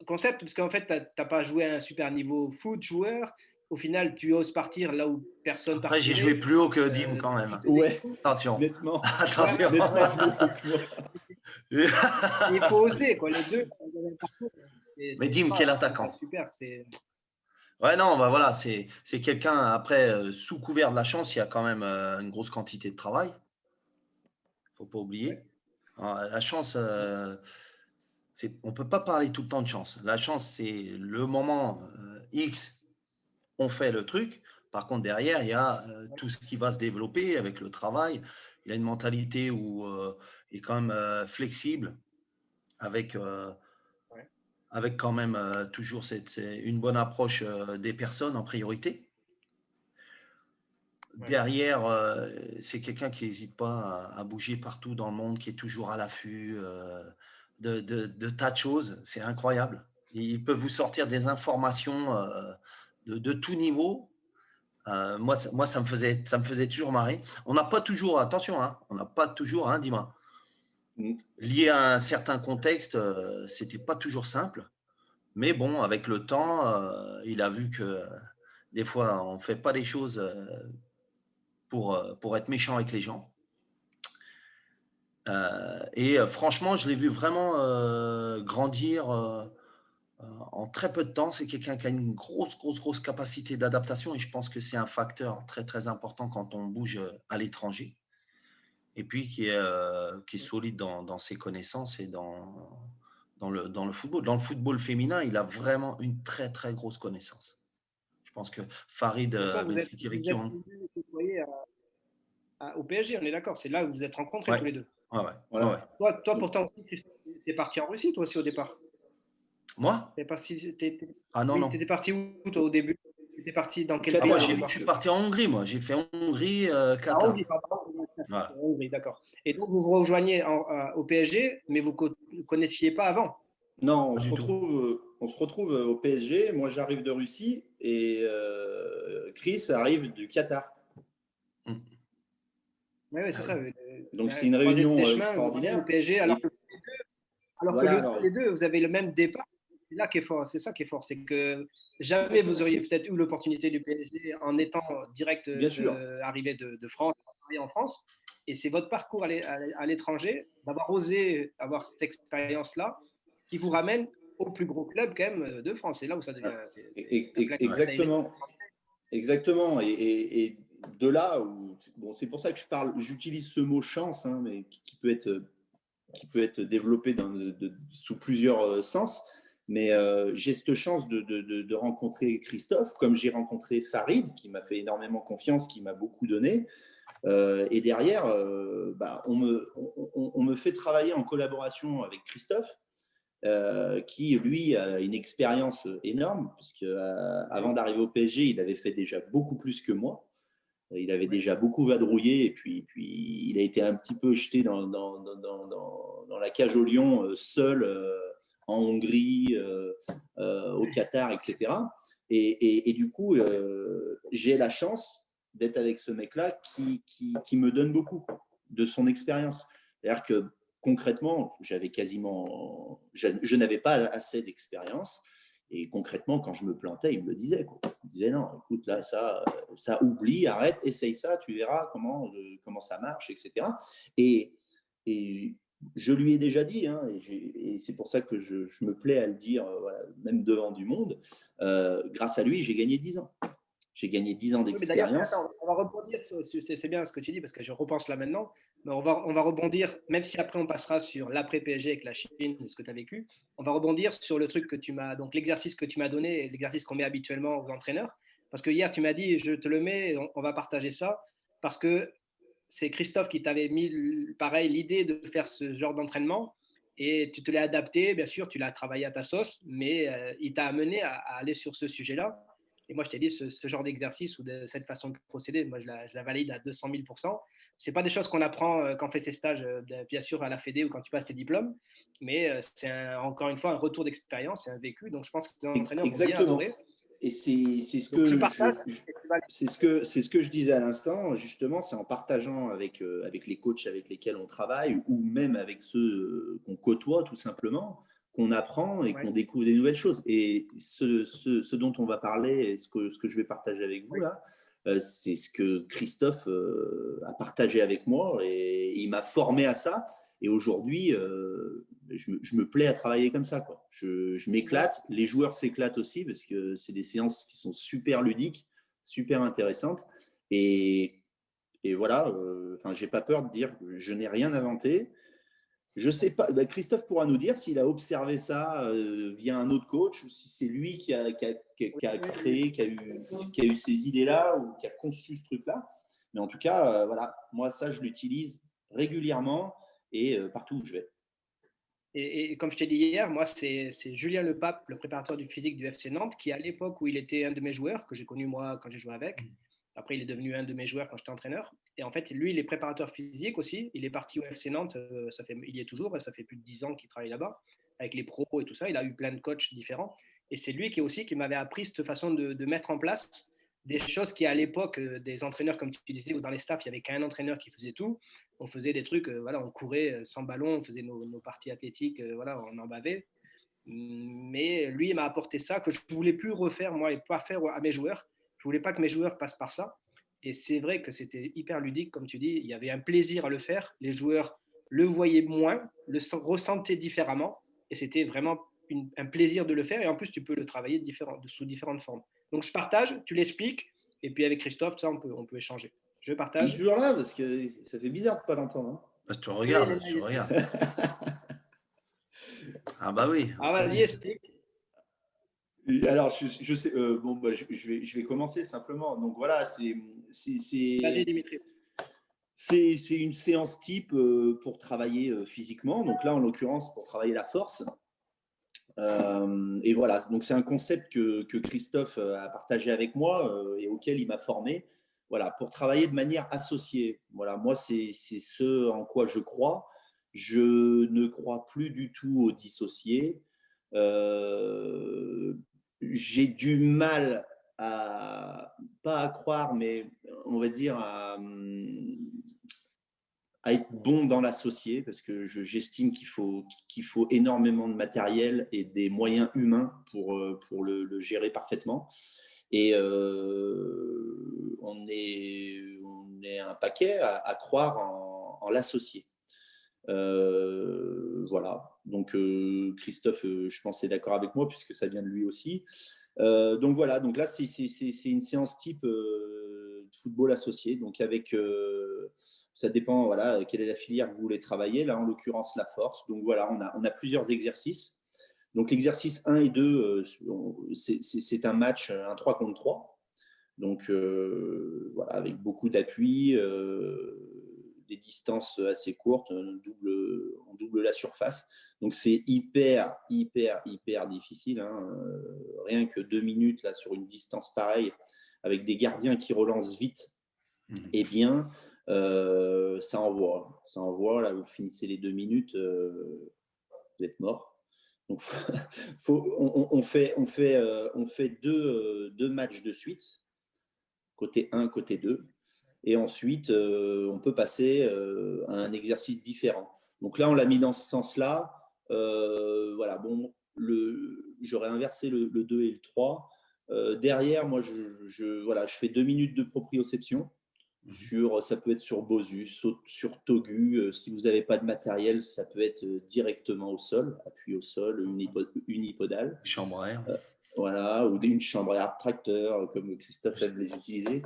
concept parce qu'en fait, tu n'as pas joué à un super niveau foot joueur. Au final, tu oses partir là où personne Après, j'ai joué partirait. plus haut que Dim quand Tu même. faisais Ouais, tout. Attention. nettement, Ouais, Attention. nettement ouais. plus haut que moi. Il faut oser, quoi. Les deux, Mais c'est Dim, ultra, quel je trouve ça attaquant. super. Ouais, non, bah voilà, c'est quelqu'un, après, sous couvert de la chance, il y a quand même une grosse quantité de travail. Faut pas oublier. Ouais, La chance, on peut pas parler tout le temps de chance. La chance, c'est le moment X, on fait le truc. Par contre, derrière, il y a tout ce qui va se développer avec le travail. Il a une mentalité où il est quand même flexible, avec, ouais, avec quand même toujours une bonne approche des personnes en priorité. ouais. Derrière, c'est quelqu'un qui n'hésite pas à bouger partout dans le monde, qui est toujours à l'affût de tas de choses. C'est incroyable. Il peut vous sortir des informations de tout niveau. Moi, ça me faisait toujours marrer. On n'a pas toujours, attention, hein, on n'a pas toujours, hein, dis-moi, Mm. lié à un certain contexte, c'était pas toujours simple. Mais bon, avec le temps, il a vu que des fois, on ne fait pas les choses pour être méchant avec les gens. Et franchement, je l'ai vu vraiment grandir en très peu de temps. C'est quelqu'un qui a une grosse capacité d'adaptation et je pense que c'est un facteur très important quand on bouge à l'étranger. Et puis qui est solide dans ses connaissances et dans le football. Dans le football féminin, il a vraiment une très grosse connaissance. Je pense que Farid De toute façon, avait cité vous êtes Ricky. côtoyés au PSG, on est d'accord. C'est là où vous êtes rencontrés Ouais, tous les deux. Voilà. Toi Donc, pourtant aussi, Christophe, tu es parti en Russie, toi aussi, au départ. moi? Ah non, Oui, non. tu étais parti où, toi, au début? Tu étais parti dans au quel Ah, moi, pays au Qatar, je départ? suis parti en Hongrie, moi. J'ai fait Hongrie, Ah, Hongrie, Qatar. pardon. Voilà. Hongrie, d'accord. Et donc, vous vous rejoignez au PSG, mais vous ne connaissiez pas avant. non, Pas du tout. on se retrouve au PSG. Moi, j'arrive de Russie et Chris arrive du Qatar. Mm. Oui, ouais, Ah c'est oui. ça. Donc, c'est une Croisé des réunion chemins, vous arrivez au extraordinaire. PSG, Et alors que voilà, tous les deux, vous avez le même départ. C'est là qui est fort, c'est ça qui est fort, c'est que jamais vous exactement. auriez peut-être eu l'opportunité du PSG en étant direct Bien sûr. arrivé de France, arrivé en France. Et c'est votre parcours à l'étranger, d'avoir osé avoir cette expérience-là, qui vous ramène au plus gros club quand même de France. C'est là où ça devient un club Ouais. à taille humaine. Exactement. Exactement. Et de là où, bon, c'est pour ça que j'utilise ce mot chance, hein, mais qui peut être développé sous plusieurs sens. Mais j'ai cette chance de rencontrer Christophe, comme j'ai rencontré Farid, qui m'a fait énormément confiance, qui m'a beaucoup donné. Et derrière, on me fait travailler en collaboration avec Christophe, qui, lui, a une expérience énorme, puisque avant d'arriver au PSG, il avait fait déjà beaucoup plus que moi. Il avait Ouais. déjà beaucoup vadrouillé et puis il a été un petit peu jeté dans la cage au lion seul en Hongrie, au Qatar, etc. Et du coup, j'ai la chance d'être avec ce mec-là qui me donne beaucoup de son expérience. C'est-à-dire que concrètement, je n'avais pas assez d'expérience. Et concrètement, quand je me plantais, il me le disait. Quoi. Il me disait non, écoute, là, ça oublie, arrête, essaye ça, tu verras comment ça marche, etc. Et, et je lui ai déjà dit, hein, et c'est pour ça que je me plais à le dire, voilà, même devant du monde, grâce à lui, j'ai gagné 10 ans. J'ai gagné 10 ans Oui, mais d'ailleurs, d'expérience. attends, on va rebondir c'est bien ce que tu dis parce que je repense là maintenant, mais on va rebondir, même si après on passera sur l'après-PSG avec la Chine, ce que tu as vécu, on va rebondir sur le truc que tu m'as, donc l'exercice que tu m'as donné, l'exercice qu'on met habituellement aux entraîneurs, parce que hier tu m'as dit, je te le mets, on va partager ça, parce que c'est Christophe qui t'avait mis, pareil, l'idée de faire ce genre d'entraînement, et tu te l'as adapté, bien sûr, tu l'as travaillé à ta sauce, mais il t'a amené à aller sur ce sujet-là. Et moi, je t'ai dit, ce genre d'exercice ou de cette façon de procéder, moi, je la valide à 200 000 %. Ce n'est pas des choses qu'on apprend quand on fait ses stages, bien sûr, à la Fédé ou quand tu passes tes diplômes, mais c'est encore une fois un retour d'expérience et un vécu. Donc, je pense que les entraîneurs vont bien Exactement. adorer. Et c'est ce Donc, que je partage. c'est ce que je disais à l'instant, justement, c'est en partageant avec, avec les coachs avec lesquels on travaille ou même avec ceux qu'on côtoie tout simplement, qu'on apprend et qu'on Ouais, découvre des nouvelles choses. Et ce dont on va parler et ce que je vais partager avec vous ouais. là, c'est ce que Christophe a partagé avec moi et il m'a formé à ça. Et aujourd'hui, je me plais à travailler comme ça, quoi. Je m'éclate, les joueurs s'éclatent aussi parce que c'est des séances qui sont super ludiques, super intéressantes. Et, et voilà, enfin, j'ai pas peur de dire que je n'ai rien inventé. Je sais pas, bah, Christophe pourra nous dire s'il a observé ça via un autre coach ou si c'est lui qui a Oui, oui, créé, qui a eu ces idées-là ou qui a conçu ce truc-là. Mais en tout cas, voilà, moi, ça, je l'utilise régulièrement et partout où je vais. et comme je t'ai dit hier, moi, c'est Julien Lepape, le préparateur du physique du FC Nantes, qui à l'époque où il était un de mes joueurs, que j'ai connu moi quand j'ai joué avec, après il est devenu un de mes joueurs quand j'étais entraîneur. Et en fait, lui, il est préparateur physique aussi. Il est parti au FC Nantes, il y est toujours, et ça fait plus de 10 ans qu'il travaille là-bas, avec les pros et tout ça. Il a eu plein de coachs différents. Et c'est lui qui m'avait appris cette façon de mettre en place des choses qui, à l'époque, des entraîneurs, comme tu disais, ou dans les staffs, il n'y avait qu'un entraîneur qui faisait tout. On faisait des trucs, voilà, on courait sans ballon, on faisait nos parties athlétiques, voilà, on en bavait. Mais lui, il m'a apporté ça que je ne voulais plus refaire, moi, et pas faire à mes joueurs. Je ne voulais pas que mes joueurs passent par ça. Et c'est vrai que c'était hyper ludique, comme tu dis. Il y avait un plaisir à le faire. Les joueurs le voyaient moins, le ressentaient différemment. Et c'était vraiment un plaisir de le faire. Et en plus, tu peux le travailler sous différentes formes. Donc, je partage, tu l'expliques. Et puis, avec Christophe, ça, on peut échanger. Je Il est partage. toujours là parce que ça fait bizarre de ne pas l'entendre. Bah, tu Oui, il est regardes, là, tu il est là. regardes. Ah bah oui, Ah, on vas-y, connaît. explique. Alors, je sais, bon, bah, je vais commencer simplement. Donc voilà, Vas-y, Dimitri. c'est une séance type pour travailler physiquement. Donc là, en l'occurrence, pour travailler la force. Et voilà, donc c'est un concept que Christophe a partagé avec moi et auquel il m'a formé. Voilà, pour travailler de manière associée. Voilà, moi, c'est ce en quoi je crois. Je ne crois plus du tout au dissocié. Euh, j'ai du mal pas à croire, mais on va dire à être bon dans l'associé parce que j'estime qu'il faut énormément de matériel et des moyens humains pour le gérer parfaitement. Et on est un paquet à croire en l'associé. Voilà. Donc Christophe, je pense, est d'accord avec moi puisque ça vient de lui aussi. Donc voilà, donc là, c'est une séance type de football associé. Donc avec, ça dépend, voilà, quelle est la filière que vous voulez travailler. Là, en l'occurrence, la force. Donc voilà, on a plusieurs exercices. Donc l'exercice 1 et 2, c'est un match, un 3 contre 3. Donc voilà, avec beaucoup d'appui, des distances assez courtes, on double la surface. Donc c'est hyper difficile. Hein. Rien que 2 minutes là, sur une distance pareille, avec des gardiens qui relancent vite et bien, ça envoie. Ça envoie, là, vous finissez les 2 minutes, vous êtes mort. Donc, on fait deux matchs de suite, côté 1, côté 2. Et ensuite, on peut passer à un exercice différent. Donc là, on l'a mis dans ce sens-là. Voilà, bon, j'aurais inversé le 2 et le 3. Derrière, moi, voilà, je fais 2 minutes de proprioception. Ça peut être sur Bosu, sur Togu. Si vous n'avez pas de matériel, ça peut être directement au sol, appui au sol, unipodal. Chambre à air. Voilà, ou une chambre à air tracteur, comme Christophe aime les utiliser.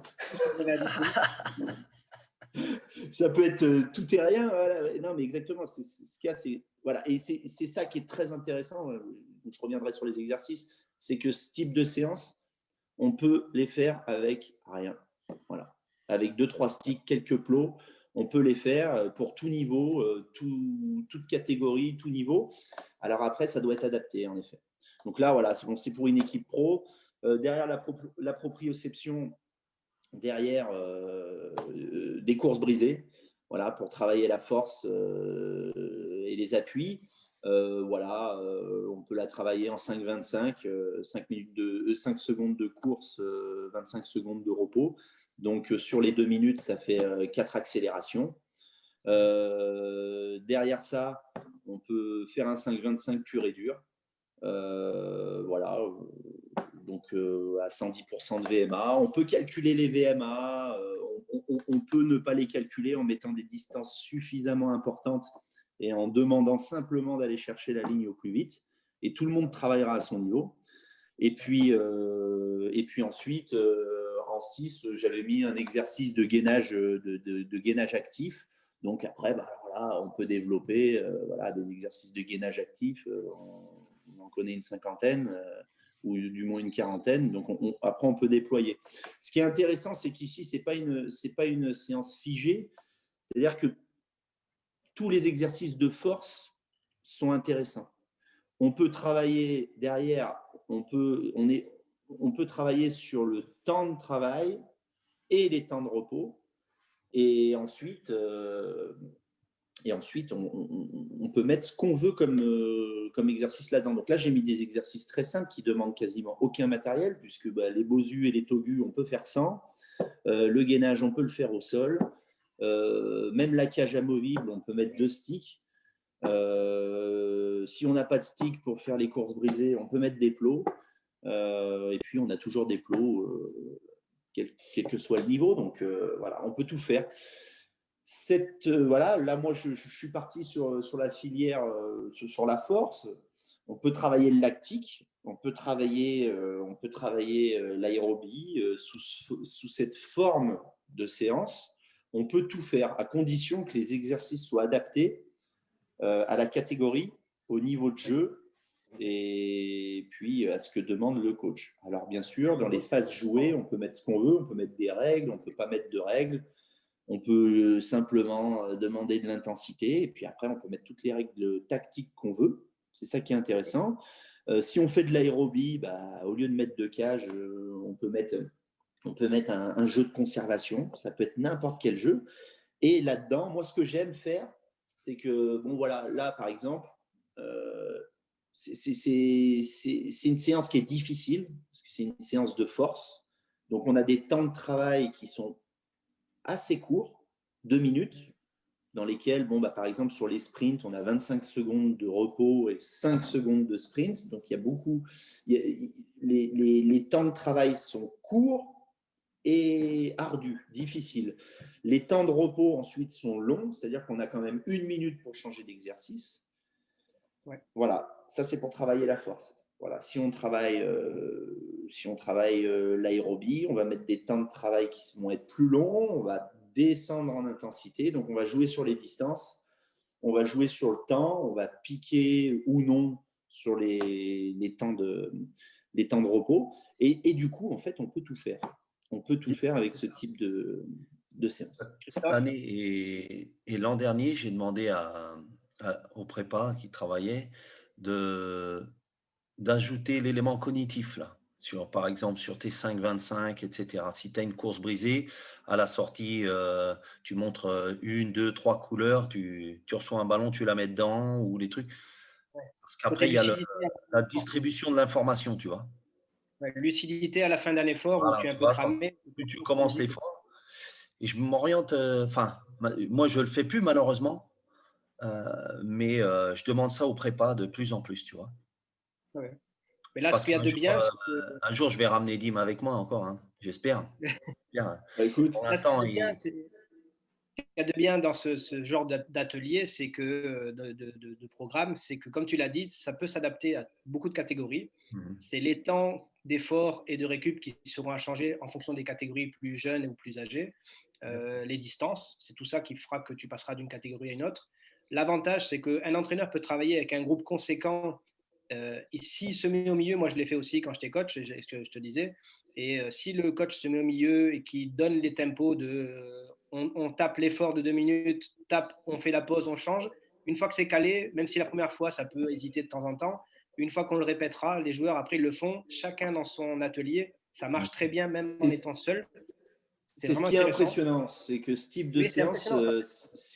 Ça peut être tout et rien. Voilà. Non, mais exactement. Ce qu'il y a, c'est voilà, et c'est ça qui est très intéressant. Je reviendrai sur les exercices. C'est que ce type de séance, on peut les faire avec rien. Voilà, avec 2-3 sticks, quelques plots, on peut les faire pour tout niveau, toute catégorie, tout niveau. Alors après, ça doit être adapté en effet. Donc là, voilà, c'est pour une équipe pro. Derrière la proprioception, derrière des courses brisées, voilà, pour travailler la force et les appuis. Voilà, on peut la travailler en 5-25, 5 secondes de course, 25 secondes de repos. Donc sur les 2 minutes, ça fait 4 accélérations. Derrière ça, on peut faire un 5-25 pur et dur. Voilà, donc à 110% de VMA. On peut calculer les VMA, on peut ne pas les calculer en mettant des distances suffisamment importantes et en demandant simplement d'aller chercher la ligne au plus vite. Et tout le monde travaillera à son niveau. Et puis ensuite, en 6, j'avais mis un exercice de gainage, de gainage actif. Donc après, bah, alors là, on peut développer voilà, des exercices de gainage actif. On en connaît une cinquantaine ou du moins une quarantaine. Donc après, on peut déployer. Ce qui est intéressant, c'est qu'ici, ce n'est pas une séance figée. C'est-à-dire que tous les exercices de force sont intéressants. On peut travailler derrière, on peut travailler sur le temps de travail et les temps de repos. Et ensuite, on peut mettre ce qu'on veut comme exercice là-dedans. Donc là, j'ai mis des exercices très simples qui demandent quasiment aucun matériel, puisque les bosus et les togus, on peut faire sans. Le gainage, on peut le faire au sol. Même la cage amovible, on peut mettre 2 sticks. Si on n'a pas de stick pour faire les courses brisées, on peut mettre des plots. Et puis, on a toujours des plots, quel que soit le niveau. Donc, voilà, on peut tout faire. Voilà, là, moi, je suis parti sur la filière, sur la force. On peut travailler le lactique, on peut travailler l'aérobie sous cette forme de séance. On peut tout faire à condition que les exercices soient adaptés à la catégorie, au niveau de jeu et puis à ce que demande le coach. Alors bien sûr, dans les phases jouées, on peut mettre ce qu'on veut, on peut mettre des règles, on ne peut pas mettre de règles, on peut simplement demander de l'intensité et puis après on peut mettre toutes les règles tactiques qu'on veut. C'est ça qui est intéressant. Si on fait de l'aérobie, bah, au lieu de mettre de cage, on peut mettre un jeu de conservation, ça peut être n'importe quel jeu. Et là-dedans, moi, ce que j'aime faire, c'est que, bon, voilà, là, par exemple, c'est une séance qui est difficile, parce que c'est une séance de force. Donc, on a des temps de travail qui sont assez courts, 2 minutes, dans lesquels, bon, bah, par exemple, sur les sprints, on a 25 secondes de repos et 5 secondes de sprint. Donc, il y a beaucoup. Les temps de travail sont courts et ardus, difficiles. Les temps de repos ensuite sont longs, c'est-à-dire qu'on a quand même 1 minute pour changer d'exercice. Ouais. Voilà, ça c'est pour travailler la force. Voilà, si on travaille l'aérobie, on va mettre des temps de travail qui vont être plus longs, on va descendre en intensité, donc on va jouer sur les distances, on va jouer sur le temps, on va piquer ou non sur les temps de repos, et du coup, en fait, on peut tout faire. On peut tout faire avec ce type de séance. Cette année et l'an dernier, j'ai demandé au prépa qui travaillait d'ajouter l'élément cognitif là. Par exemple, sur tes 5-25, etc. Si tu as une course brisée, à la sortie, tu montres 1, 2, 3 couleurs, tu reçois un ballon, tu la mets dedans ou les trucs. Parce qu'après, il y a la distribution de l'information, tu vois. Ouais, lucidité à la fin d'un effort où tu es un peu cramé. Tu commences l'effort et je m'oriente, moi je le fais plus malheureusement, mais je demande ça aux prépas de plus en plus, tu vois. Ouais. Mais là, Parce ce qu'il y a de bien, c'est que… un jour je vais ramener Dim avec moi encore, hein, j'espère. Bah, écoute, pour l'instant, ce qu'il y a de bien dans ce genre d'atelier, c'est que de programme, c'est que comme tu l'as dit, ça peut s'adapter à beaucoup de catégories. C'est les temps d'effort et de récup qui seront à changer en fonction des catégories plus jeunes ou plus âgées. Les distances, c'est tout ça qui fera que tu passeras d'une catégorie à une autre. L'avantage, c'est qu'un entraîneur peut travailler avec un groupe conséquent. Et s'il se met au milieu, moi je l'ai fait aussi quand j'étais coach, je te disais, et si le coach se met au milieu et qu'il donne les tempos on tape l'effort de 2 minutes, on fait la pause, on change. Une fois que c'est calé, même si la première fois ça peut hésiter de temps en temps, Une fois qu'on le répétera, les joueurs, après, ils le font, chacun dans son atelier. Ça marche très bien, même en étant seul. C'est C'est ce vraiment qui est intéressant. impressionnant, c'est que ce type de Oui, c'est séance, impressionnant.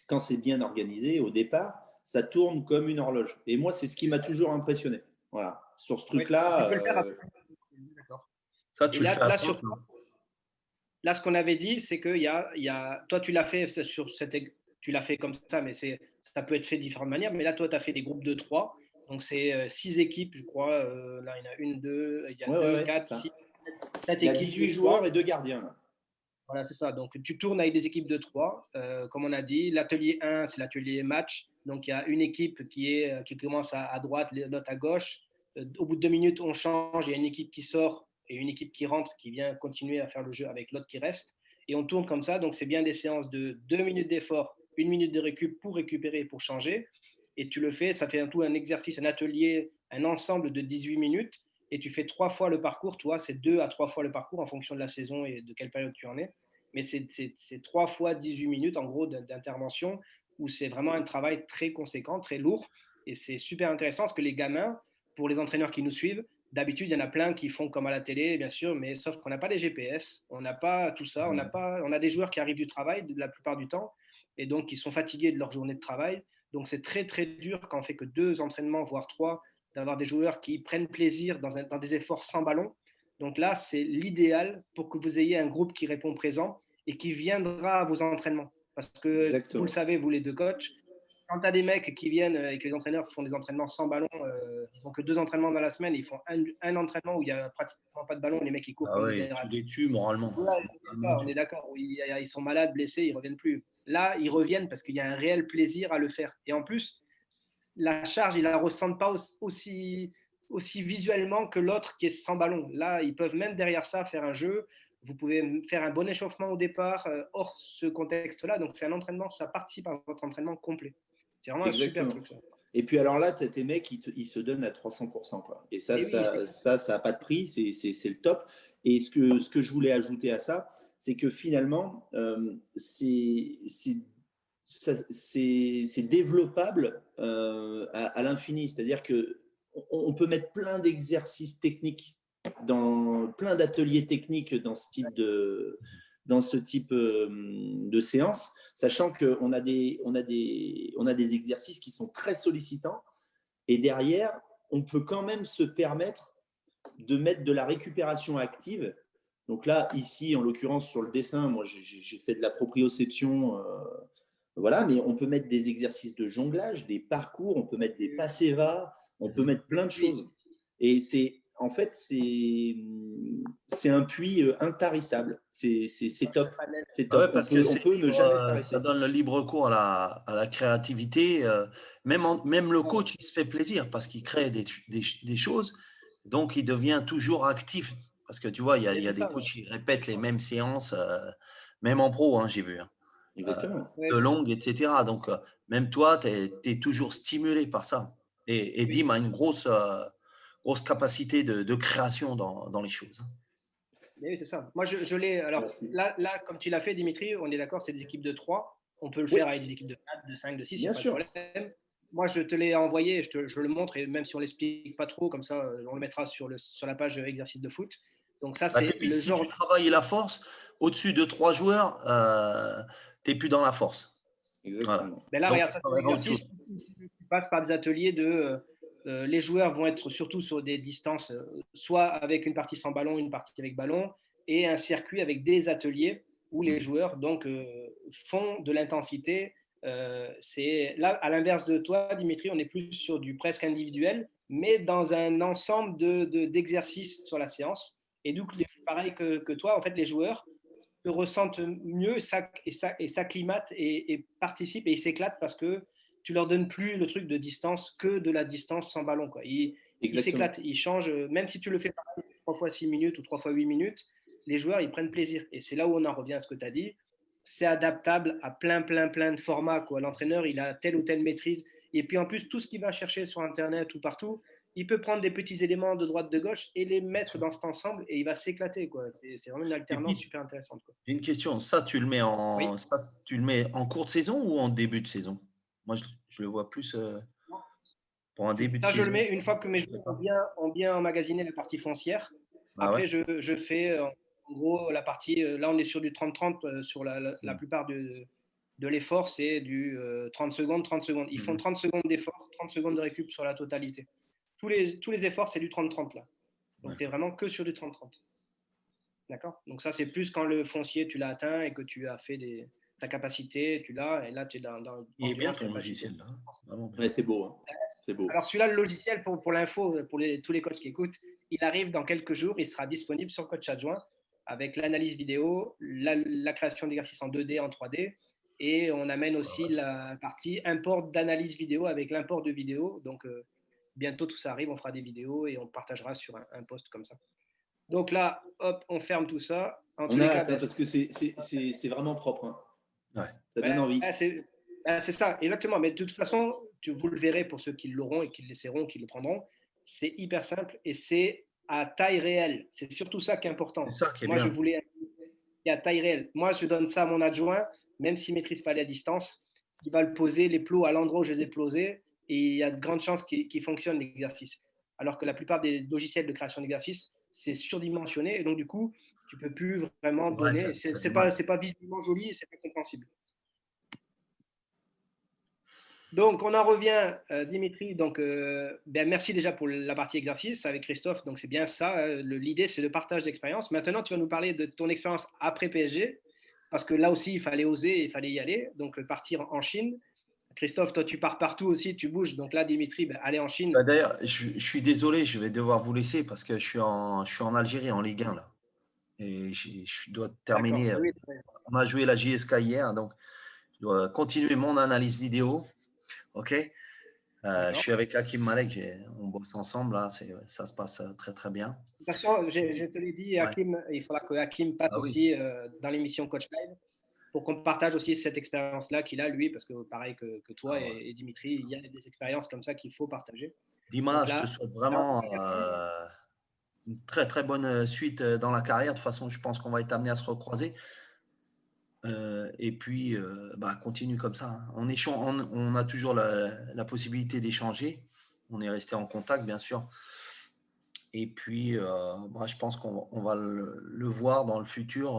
quand c'est bien organisé au départ, ça tourne comme une horloge. Et moi, c'est ce qui C'est m'a ça. toujours impressionné. Voilà. Sur ce Oui, tu truc-là, peux le faire après. D'accord. Ça, Et tu le fais à toi. là, ce qu'on avait dit, c'est que toi, tu l'as fait tu l'as fait comme ça, mais ça peut être fait de différentes manières. Mais là, toi, tu as fait des groupes de 3. Donc, c'est 6 équipes, je crois. Là, il y en a une, deux, il y a deux, c'est quatre, ça. six, 7 Il y a équipes de 18 joueurs 3. et 2 gardiens. Là. Voilà, c'est ça. Donc, tu tournes avec des équipes de 3. Comme on a dit, l'atelier 1, c'est l'atelier match. Donc, il y a une équipe qui commence à droite, l'autre à gauche. Au bout de 2 minutes, on change. Il y a une équipe qui sort et une équipe qui rentre, qui vient continuer à faire le jeu avec l'autre qui reste. Et on tourne comme ça. Donc, c'est bien des séances de 2 minutes d'effort, 1 minute de récup pour récupérer et pour changer. Et tu le fais, ça fait un exercice, un atelier, un ensemble de 18 minutes. Et tu fais 3 fois le parcours. Tu vois, c'est 2 à 3 fois le parcours en fonction de la saison et de quelle période tu en es. Mais c'est 3 fois 18 minutes, en gros, d'intervention où c'est vraiment un travail très conséquent, très lourd. Et c'est super intéressant parce que les gamins, pour les entraîneurs qui nous suivent, d'habitude, il y en a plein qui font comme à la télé, bien sûr, mais sauf qu'on n'a pas les GPS, on n'a pas tout ça, on a des joueurs qui arrivent du travail la plupart du temps et donc qui sont fatigués de leur journée de travail. Donc c'est très très dur quand on fait que 2 entraînements, voire 3, d'avoir des joueurs qui prennent plaisir dans des efforts sans ballon. Donc là, c'est l'idéal pour que vous ayez un groupe qui répond présent et qui viendra à vos entraînements. Parce que vous le Exactement. savez, vous les deux coachs, quand tu as des mecs qui viennent et que les entraîneurs font des entraînements sans ballon, ils font que 2 entraînements dans la semaine, ils font un entraînement où il n'y a pratiquement pas de ballon, les mecs ils courent Ah comme des ouais, tu dératés. les tues moralement. Voilà, Moralement, on est d'accord, ils sont malades, blessés, ils ne reviennent plus. Là, ils reviennent parce qu'il y a un réel plaisir à le faire. Et en plus, la charge, ils ne la ressentent pas aussi visuellement que l'autre qui est sans ballon. Là, ils peuvent même derrière ça faire un jeu. Vous pouvez faire un bon échauffement au départ, hors ce contexte-là. Donc, c'est un entraînement, ça participe à votre entraînement complet. C'est vraiment un super Exactement. truc. Ça. Et puis alors là, tu as tes mecs, ils se donnent à 300%. Quoi. Et Et oui, ça n'a pas de prix, c'est le top. Et ce que je voulais ajouter à ça, c'est que finalement, c'est développable à l'infini. C'est-à-dire que on peut mettre plein d'exercices techniques, plein d'ateliers techniques dans ce type de séance, sachant qu'on a on a des exercices qui sont très sollicitants et derrière, on peut quand même se permettre de mettre de la récupération active. Donc là, ici, en l'occurrence, sur le dessin, moi, j'ai fait de la proprioception, voilà, mais on peut mettre des exercices de jonglage, des parcours, on peut mettre des passeva, on peut mettre plein de choses. Et en fait, c'est un puits intarissable. C'est top. C'est Ah ouais, top. parce que On peut ne jamais s'arrêter. ça donne le libre cours à la créativité. Même le coach, il se fait plaisir parce qu'il crée des choses. Donc, il devient toujours actif. Parce que tu vois, il y a des coachs qui répètent les mêmes séances, même en pro, hein, j'ai vu. Hein, Exactement. de longues, etc. Donc, même toi, tu es toujours stimulé par ça. Et Dim a une grosse capacité de création dans les choses. Hein. Mais oui, c'est ça. Moi, je l'ai. Alors là, comme tu l'as fait, Dimitri, on est d'accord, c'est des équipes de 3. On peut le faire avec des équipes de 4, de 5, de 6, il n'y Bien a pas de sûr. problème. Moi, je te l'ai envoyé, je le montre, et même si on ne l'explique pas trop, comme ça, on le mettra sur la page exercice de foot. Donc ça, c'est le Si genre. tu travailles la force, au-dessus de 3 joueurs, tu n'es plus dans la force. Voilà. Exactement. Mais là, Donc, regarde, tu ça, c'est travailleras autre l'exercice chose. qui passe par des ateliers les joueurs vont être surtout sur des distances, soit avec une partie sans ballon, une partie avec ballon, et un circuit avec des ateliers où les joueurs donc font de l'intensité. C'est là, à l'inverse de toi, Dimitri, on est plus sur du presque individuel, mais dans un ensemble d'exercices sur la séance. Et donc, pareil que toi, en fait, les joueurs se ressentent mieux et s'acclimatent et participent et ils s'éclatent parce que tu leur donnes plus le truc de distance que de la distance sans ballon. Quoi. Ils s'éclatent, ils changent, même si tu le fais 3 fois 6 minutes ou 3 fois 8 minutes, les joueurs, ils prennent plaisir. Et c'est là où on en revient à ce que tu as dit. C'est adaptable à plein de formats. Quoi. L'entraîneur, il a telle ou telle maîtrise. Et puis en plus, tout ce qu'il va chercher sur Internet ou partout, il peut prendre des petits éléments de droite, de gauche et les mettre dans cet ensemble et il va s'éclater. Quoi. C'est vraiment une alternance super intéressante. Quoi. Une question, tu le mets Oui. tu le mets en cours de saison ou en début de saison? Moi, je le vois plus. Pour un début de Ça, je le saison. mets une fois que mes joueurs ont bien emmagasiné la partie foncière. Ah Après, ouais? je fais en gros la partie. Là, on est sur du 30-30 sur la plupart de l'effort, c'est du 30 secondes, 30 secondes. Ils font 30 secondes d'effort, 30 secondes de récup sur la totalité. Tous les efforts, c'est du 30-30 là. Donc, tu es vraiment que sur du 30-30. D'accord? Donc, ça, c'est plus quand le foncier, tu l'as atteint et que tu as fait ta capacité, tu l'as, et là, tu es dans Il est bien endurance ton capacité. logiciel là. Vraiment bien. Ouais, c'est beau. Hein. C'est beau. Alors celui-là, le logiciel, pour l'info, pour tous les coachs qui écoutent, il arrive dans quelques jours, il sera disponible sur Coach Adjoint avec l'analyse vidéo, la création d'exercices en 2D, en 3D, et on amène aussi la partie import d'analyse vidéo avec l'import de vidéos. Donc bientôt tout ça arrive, on fera des vidéos et on partagera sur un post comme ça. Donc là, hop, on ferme tout ça. En tous On a les cas, hâte, hein, parce que c'est vraiment propre. Hein. Ouais. Ça donne envie. C'est ça, exactement. Mais de toute façon, vous le verrez pour ceux qui l'auront et qui l'essaieront, qui le prendront. C'est hyper simple et c'est à taille réelle. C'est surtout ça qui est important. C'est ça qui est Moi, je bien. voulais à taille réelle. Moi, je donne ça à mon adjoint, même s'il ne maîtrise pas les distances, il va le poser, les plots à l'endroit où je les ai posés, et il y a de grandes chances qu'il fonctionne l'exercice. Alors que la plupart des logiciels de création d'exercice, c'est surdimensionné, et donc du coup, tu ne peux plus vraiment Ouais, donner. Ce n'est pas visuellement joli et ce n'est pas compréhensible. Donc, on en revient, Dimitri. Donc, merci déjà pour la partie exercice avec Christophe. Donc, c'est bien ça. L'idée, c'est le partage d'expérience. Maintenant, tu vas nous parler de ton expérience après PSG, parce que là aussi, il fallait oser, il fallait y aller. Donc, partir en Chine. Christophe, toi, tu pars partout aussi, tu bouges. Donc là, Dimitri, allez en Chine. Bah, d'ailleurs, je suis désolé, je vais devoir vous laisser parce que je suis en Algérie en Ligue 1 là. Et je dois terminer. D'accord. Oui, On a joué la JSK hier, donc je dois continuer mon analyse vidéo. OK? Je d'accord. suis avec Hakim Malek, on bosse ensemble là, ça se passe très très bien. De toute façon, je te l'ai dit, Ouais. Hakim, il faudra que Hakim passe Ah oui. aussi dans l'émission Coach Live pour qu'on partage aussi cette expérience-là qu'il a, lui, parce que pareil que toi Ah ouais. et Dimitri, il y a des expériences comme ça qu'il faut partager. Dima, Donc je te là, souhaite vraiment une très très bonne suite dans la carrière. De toute façon, je pense qu'on va être amené à se recroiser. Et puis, continue comme ça. Hein. On a toujours la possibilité d'échanger. On est resté en contact, bien sûr. Et puis, je pense qu'on va le voir dans le futur.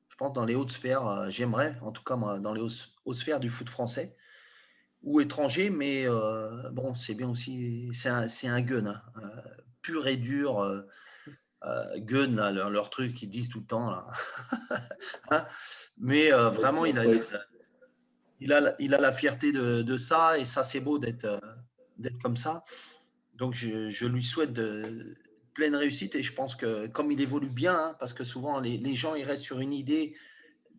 Je pense dans les hautes sphères. J'aimerais, en tout cas, moi, dans les hautes sphères du foot français ou étranger. Mais bon, c'est bien aussi. C'est un gun, hein, pur et dur. Gun, là, leur truc qu'ils disent tout le temps. Là. Hein. Mais vraiment, il a la fierté de ça, et ça, c'est beau d'être comme ça. Donc, je lui souhaite de pleine réussite, et je pense que comme il évolue bien, hein, parce que souvent, les gens, ils restent sur une idée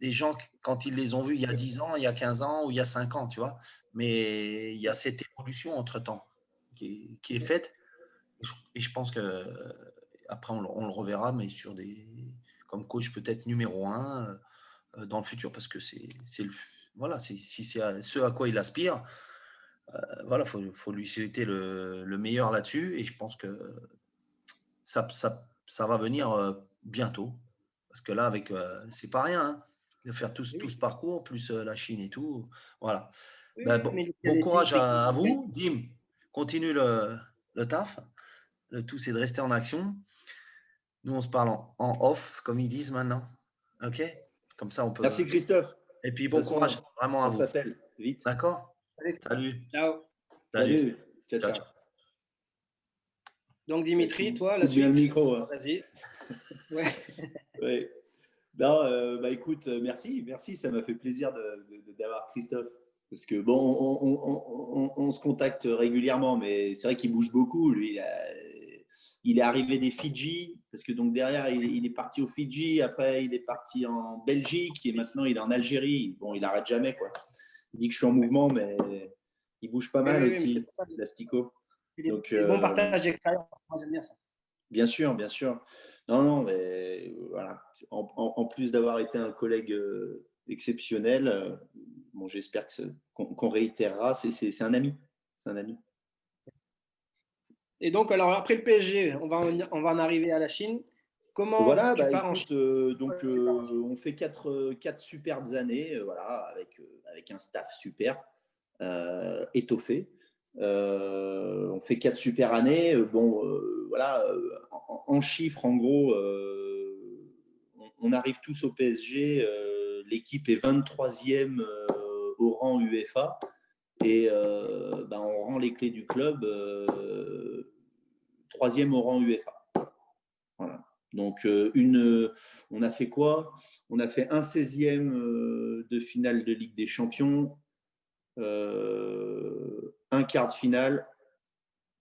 des gens quand ils les ont vus il y a 10 ans, il y a 15 ans ou il y a 5 ans, tu vois. Mais il y a cette évolution entre-temps qui est faite, et je pense que après, on le reverra, mais comme coach peut-être numéro 1 dans le futur, parce que voilà, si c'est ce à quoi il aspire, voilà, faut lui souhaiter le meilleur là-dessus, et je pense que ça va venir bientôt, parce que là, c'est pas rien, hein, de faire tout ce parcours, plus la Chine et tout, voilà. oui, mais Bon courage à l'équipe. vous, Dim, continue le taf, le tout c'est de rester en action. Nous, on se parle en off, comme ils disent maintenant, ok? Comme ça, on peut. Merci Christophe. Et puis, De bon toute façon, courage vraiment à on vous. s'appelle vite. D'accord? Salut. Salut. Ciao. Salut. Ciao, Ciao, ciao. ciao. Donc, Dimitri, toi, la Coupe bien suite. le micro. Hein. Vas-y. Ouais. Ouais. Non, écoute, merci, ça m'a fait plaisir d'avoir Christophe. Parce que bon, on se contacte régulièrement, mais c'est vrai qu'il bouge beaucoup. Lui, il est arrivé des Fidji, parce que donc derrière, il est parti aux Fidji, après il est parti en Belgique, et maintenant il est en Algérie. Bon, il n'arrête jamais, quoi. Il dit que je suis en mouvement, mais il bouge pas mal aussi, l'Astico. Donc, bon partage d'expérience. Moi, j'aime bien ça. Bien sûr, bien sûr. Non, mais voilà. En plus d'avoir été un collègue exceptionnel, bon, j'espère qu'on réitérera. C'est un ami. C'est un ami. Et donc, alors, après le PSG, on va en arriver à la Chine. Comment Voilà, tu pars en écoute, Chine? on fait quatre superbes années, voilà, avec un staff super, étoffé. On fait 4 super années. Voilà, en chiffres, en gros, on arrive tous au PSG. L'équipe est 23e au rang UEFA. Et on rend les clés du club 3e au rang UEFA. Voilà. Donc, on a fait quoi? On a fait un 16e de finale de Ligue des Champions, un quart de finale,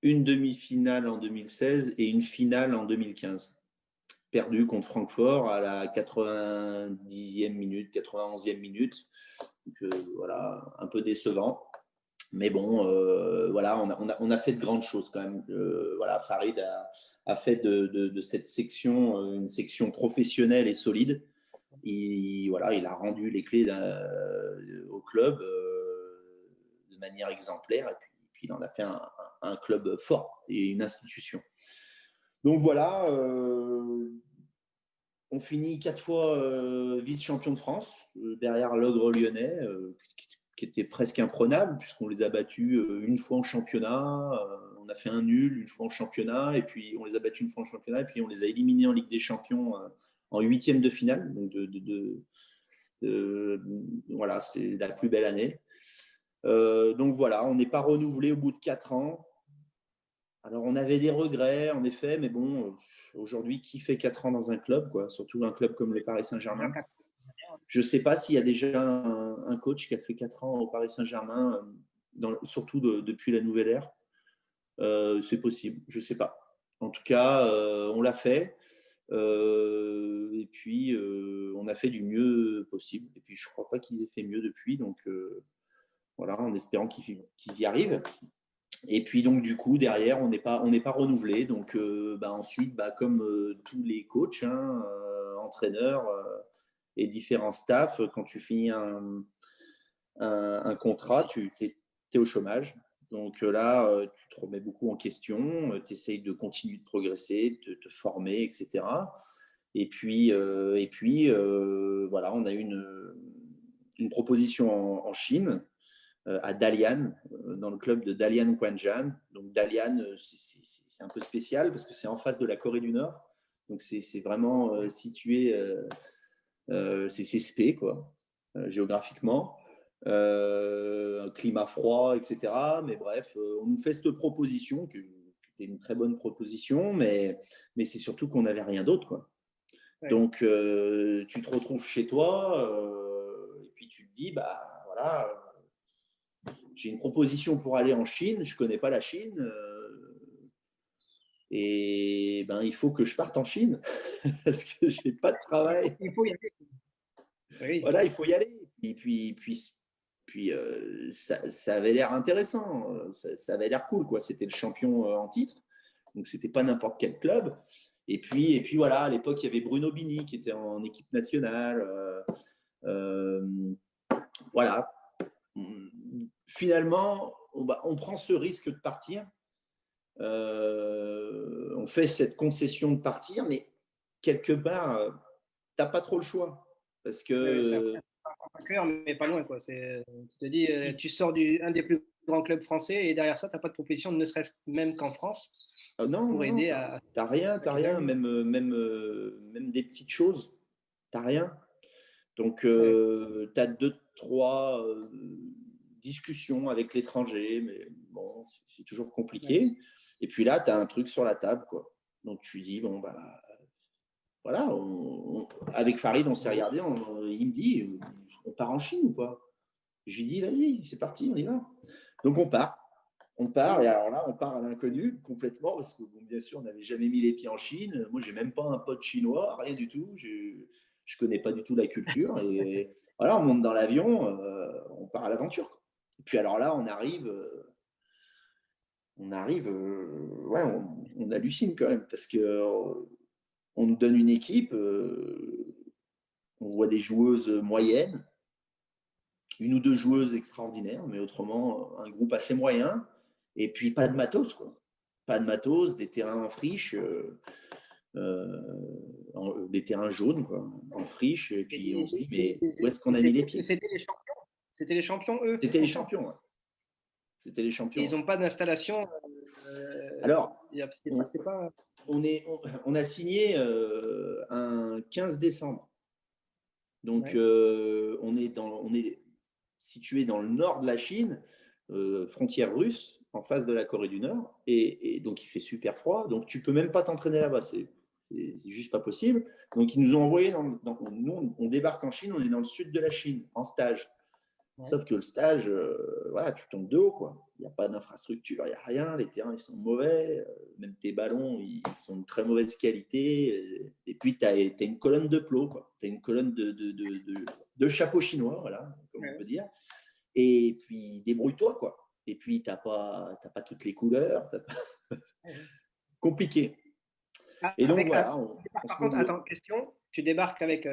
une demi-finale en 2016 et une finale en 2015. Perdu contre Francfort à la 90e minute, 91e minute. Donc, voilà, un peu décevant. Mais bon, voilà, on a fait de grandes choses quand même. Voilà, Farid a fait de cette section une section professionnelle et solide. Voilà, il a rendu les clés au club de manière exemplaire. Et puis il en a fait un club fort et une institution. Donc voilà, on finit 4 fois vice-champion de France, derrière l'Ogre lyonnais, qui était presque imprenable, puisqu'on les a battus une fois en championnat, on a fait un nul une fois en championnat, et puis on les a battus une fois en championnat, et puis on les a éliminés en Ligue des Champions en 8e de finale. Donc voilà, c'est la plus belle année. Donc voilà, on n'est pas renouvelé au bout de 4 ans. Alors on avait des regrets, en effet, mais bon, aujourd'hui, qui fait 4 ans dans un club, quoi, surtout un club comme le Paris Saint-Germain. Je ne sais pas s'il y a déjà un coach qui a fait 4 ans au Paris Saint-Germain, surtout depuis la nouvelle ère. C'est possible, je ne sais pas. En tout cas, on l'a fait. Et puis, on a fait du mieux possible. Et puis, je ne crois pas qu'ils aient fait mieux depuis. Donc, voilà, en espérant qu'ils y arrivent. Et puis, donc, du coup, derrière, on n'est pas renouvelé. Donc, ensuite, comme tous les coachs, entraîneurs et différents staffs, quand tu finis un contrat, tu es au chômage. Donc là, tu te remets beaucoup en question, tu essayes de continuer de progresser, de te former, etc. Et puis voilà, on a eu une proposition en Chine, à Dalian, dans le club de Dalian Quanjian. Donc Dalian, c'est un peu spécial parce que c'est en face de la Corée du Nord. Donc c'est vraiment situé, c'est spé, quoi, géographiquement. Un climat froid, etc. Mais bref, on nous fait cette proposition, qui était une très bonne proposition, mais c'est surtout qu'on n'avait rien d'autre, quoi. Ouais. Donc, tu te retrouves chez toi, et puis tu te dis, voilà, j'ai une proposition pour aller en Chine, je ne connais pas la Chine, et il faut que je parte en Chine, parce que je n'ai pas de travail. Il faut y aller. Oui. Voilà, il faut y aller. Et puis ça avait l'air intéressant, ça avait l'air cool, quoi. C'était le champion en titre, donc c'était pas n'importe quel club. Et puis voilà, à l'époque il y avait Bruno Bini qui était en équipe nationale. Voilà. Finalement, on prend ce risque de partir. On fait cette concession de partir, mais quelque part, t'as pas trop le choix. Parce que. Un cœur, mais pas loin, quoi. Tu te dis, tu sors d'un des plus grands clubs français et derrière ça, tu n'as pas de proposition, ne serait-ce même qu'en France. Non, aider à. T'as rien, même des petites choses. T'as rien. Donc, tu as 2-3 discussions avec l'étranger, mais bon, c'est toujours compliqué. Ouais. Et puis là, tu as un truc sur la table, quoi. Donc, tu dis, bon, voilà, avec Farid, on s'est regardé, il me dit, on part en Chine ou pas? Je lui dis, vas-y, c'est parti, on y va. Donc, on part, et alors là, on part à l'inconnu complètement, parce que, bon, bien sûr, on n'avait jamais mis les pieds en Chine. Moi, j'ai même pas un pote chinois, rien du tout. Je connais pas du tout la culture. Et voilà, on monte dans l'avion, on part à l'aventure. Et puis alors là, on arrive, ouais, on hallucine quand même, parce que on nous donne une équipe, on voit des joueuses moyennes, une ou deux joueuses extraordinaires, mais autrement, un groupe assez moyen. Et puis, pas de matos, quoi. Pas de matos, des terrains en friche, des terrains jaunes, quoi, en friche. Et puis, on se dit, mais où est-ce qu'on a mis les pieds? C'était les champions. C'était les champions, eux. C'était les champions, ouais. C'était les champions. Et ils n'ont pas d'installation. Alors, c'est pas. on a signé un 15 décembre. Donc, Ouais. on est situé dans le nord de la Chine, frontière russe, en face de la Corée du Nord. Et donc, il fait super froid. Donc, tu ne peux même pas t'entraîner là-bas. C'est juste pas possible. Donc, ils nous ont envoyé nous, on débarque en Chine, on est dans le sud de la Chine, en stage. Ouais. Sauf que le stage, voilà, tu tombes de haut, quoi. Il n'y a pas d'infrastructure, il n'y a rien, les terrains, ils sont mauvais, même tes ballons, ils sont de très mauvaise qualité. Et puis, tu as une colonne de plot, quoi. Tu as une colonne de chapeau chinois, voilà, comme on peut dire. Et puis, débrouille-toi, quoi. Et puis, tu n'as pas toutes les couleurs. Compliqué. Et donc, voilà. Par contre, attends, question. Tu débarques avec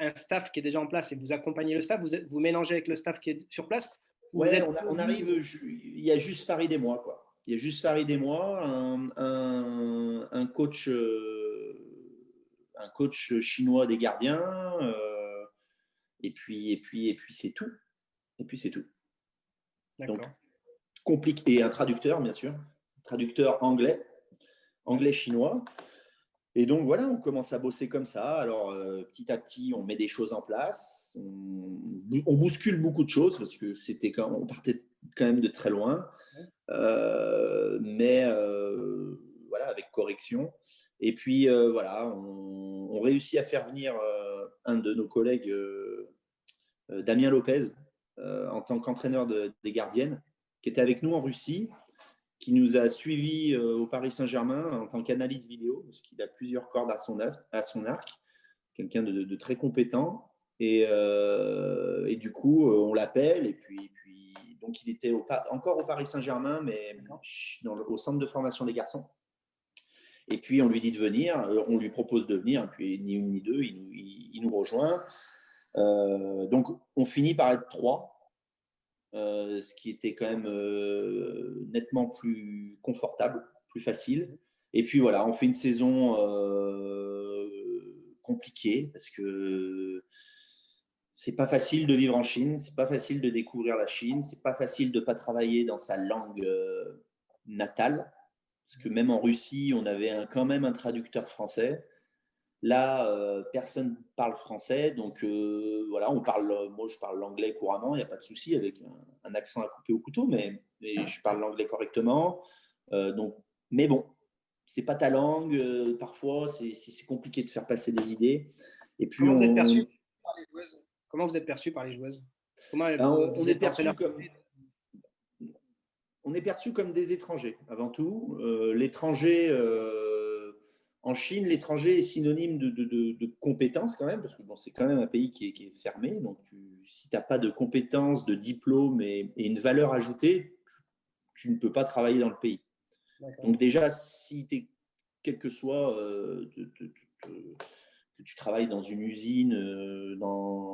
un staff qui est déjà en place et vous accompagnez le staff, vous mélangez avec le staff qui est sur place? Ouais, on arrive, il y a juste Farid et moi, quoi. Il y a juste Farid et moi, un coach chinois des gardiens, et puis c'est tout. Et puis c'est tout. Donc, compliqué. Et un traducteur, bien sûr. Traducteur anglais-chinois. Et donc voilà, on commence à bosser comme ça. Alors petit à petit, on met des choses en place. On bouscule beaucoup de choses parce que on partait quand même de très loin. Mais voilà, avec correction. Et puis voilà, on réussit à faire venir un de nos collègues, Damien Lopez, en tant qu'entraîneur des gardiennes, qui était avec nous en Russie, qui nous a suivis au Paris Saint-Germain en tant qu'analyse vidéo, parce qu'il a plusieurs cordes à son arc, quelqu'un de très compétent. Et du coup, on l'appelle, et puis donc il était encore au Paris Saint-Germain, mais au centre de formation des garçons. Et puis on lui dit de venir, on lui propose de venir, et puis ni une ni deux, il nous rejoint. Donc on finit par être 3. Ce qui était quand même nettement plus confortable, plus facile. Et puis voilà, on fait une saison compliquée parce que c'est pas facile de vivre en Chine, c'est pas facile de découvrir la Chine, c'est pas facile de pas travailler dans sa langue natale. Parce que même en Russie, on avait quand même un traducteur français. Là, personne parle français, donc voilà, moi je parle l'anglais couramment, il n'y a pas de souci avec un accent à couper au couteau, mais je parle l'anglais correctement. Donc, mais bon, c'est pas ta langue, parfois c'est compliqué de faire passer des idées. Et puis Comment vous êtes perçu par les joueuses? Comment vous êtes perçu par les joueuses? on est perçu comme des étrangers avant tout. L'étranger en Chine, l'étranger est synonyme de compétence quand même, parce que bon, c'est quand même un pays qui est fermé. Donc, si tu n'as pas de compétences, de diplôme et une valeur ajoutée, tu ne peux pas travailler dans le pays. Donc déjà, si tu es, quel que soit, que tu travailles dans une usine,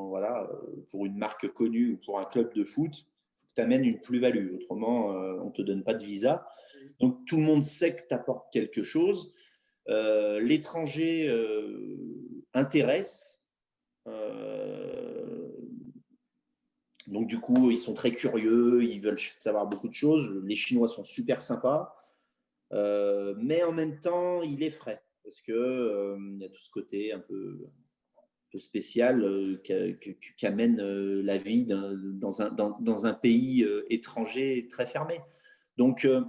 voilà, pour une marque connue ou pour un club de foot, tu amènes une plus-value. Autrement, on ne te donne pas de visa. Donc, tout le monde sait que tu apportes quelque chose. L'étranger intéresse. Donc, du coup, ils sont très curieux, ils veulent savoir beaucoup de choses. Les Chinois sont super sympas. Mais en même temps, il est frais. Parce qu'il y a tout ce côté un peu spécial qu'amène la vie dans un pays étranger très fermé. Donc, il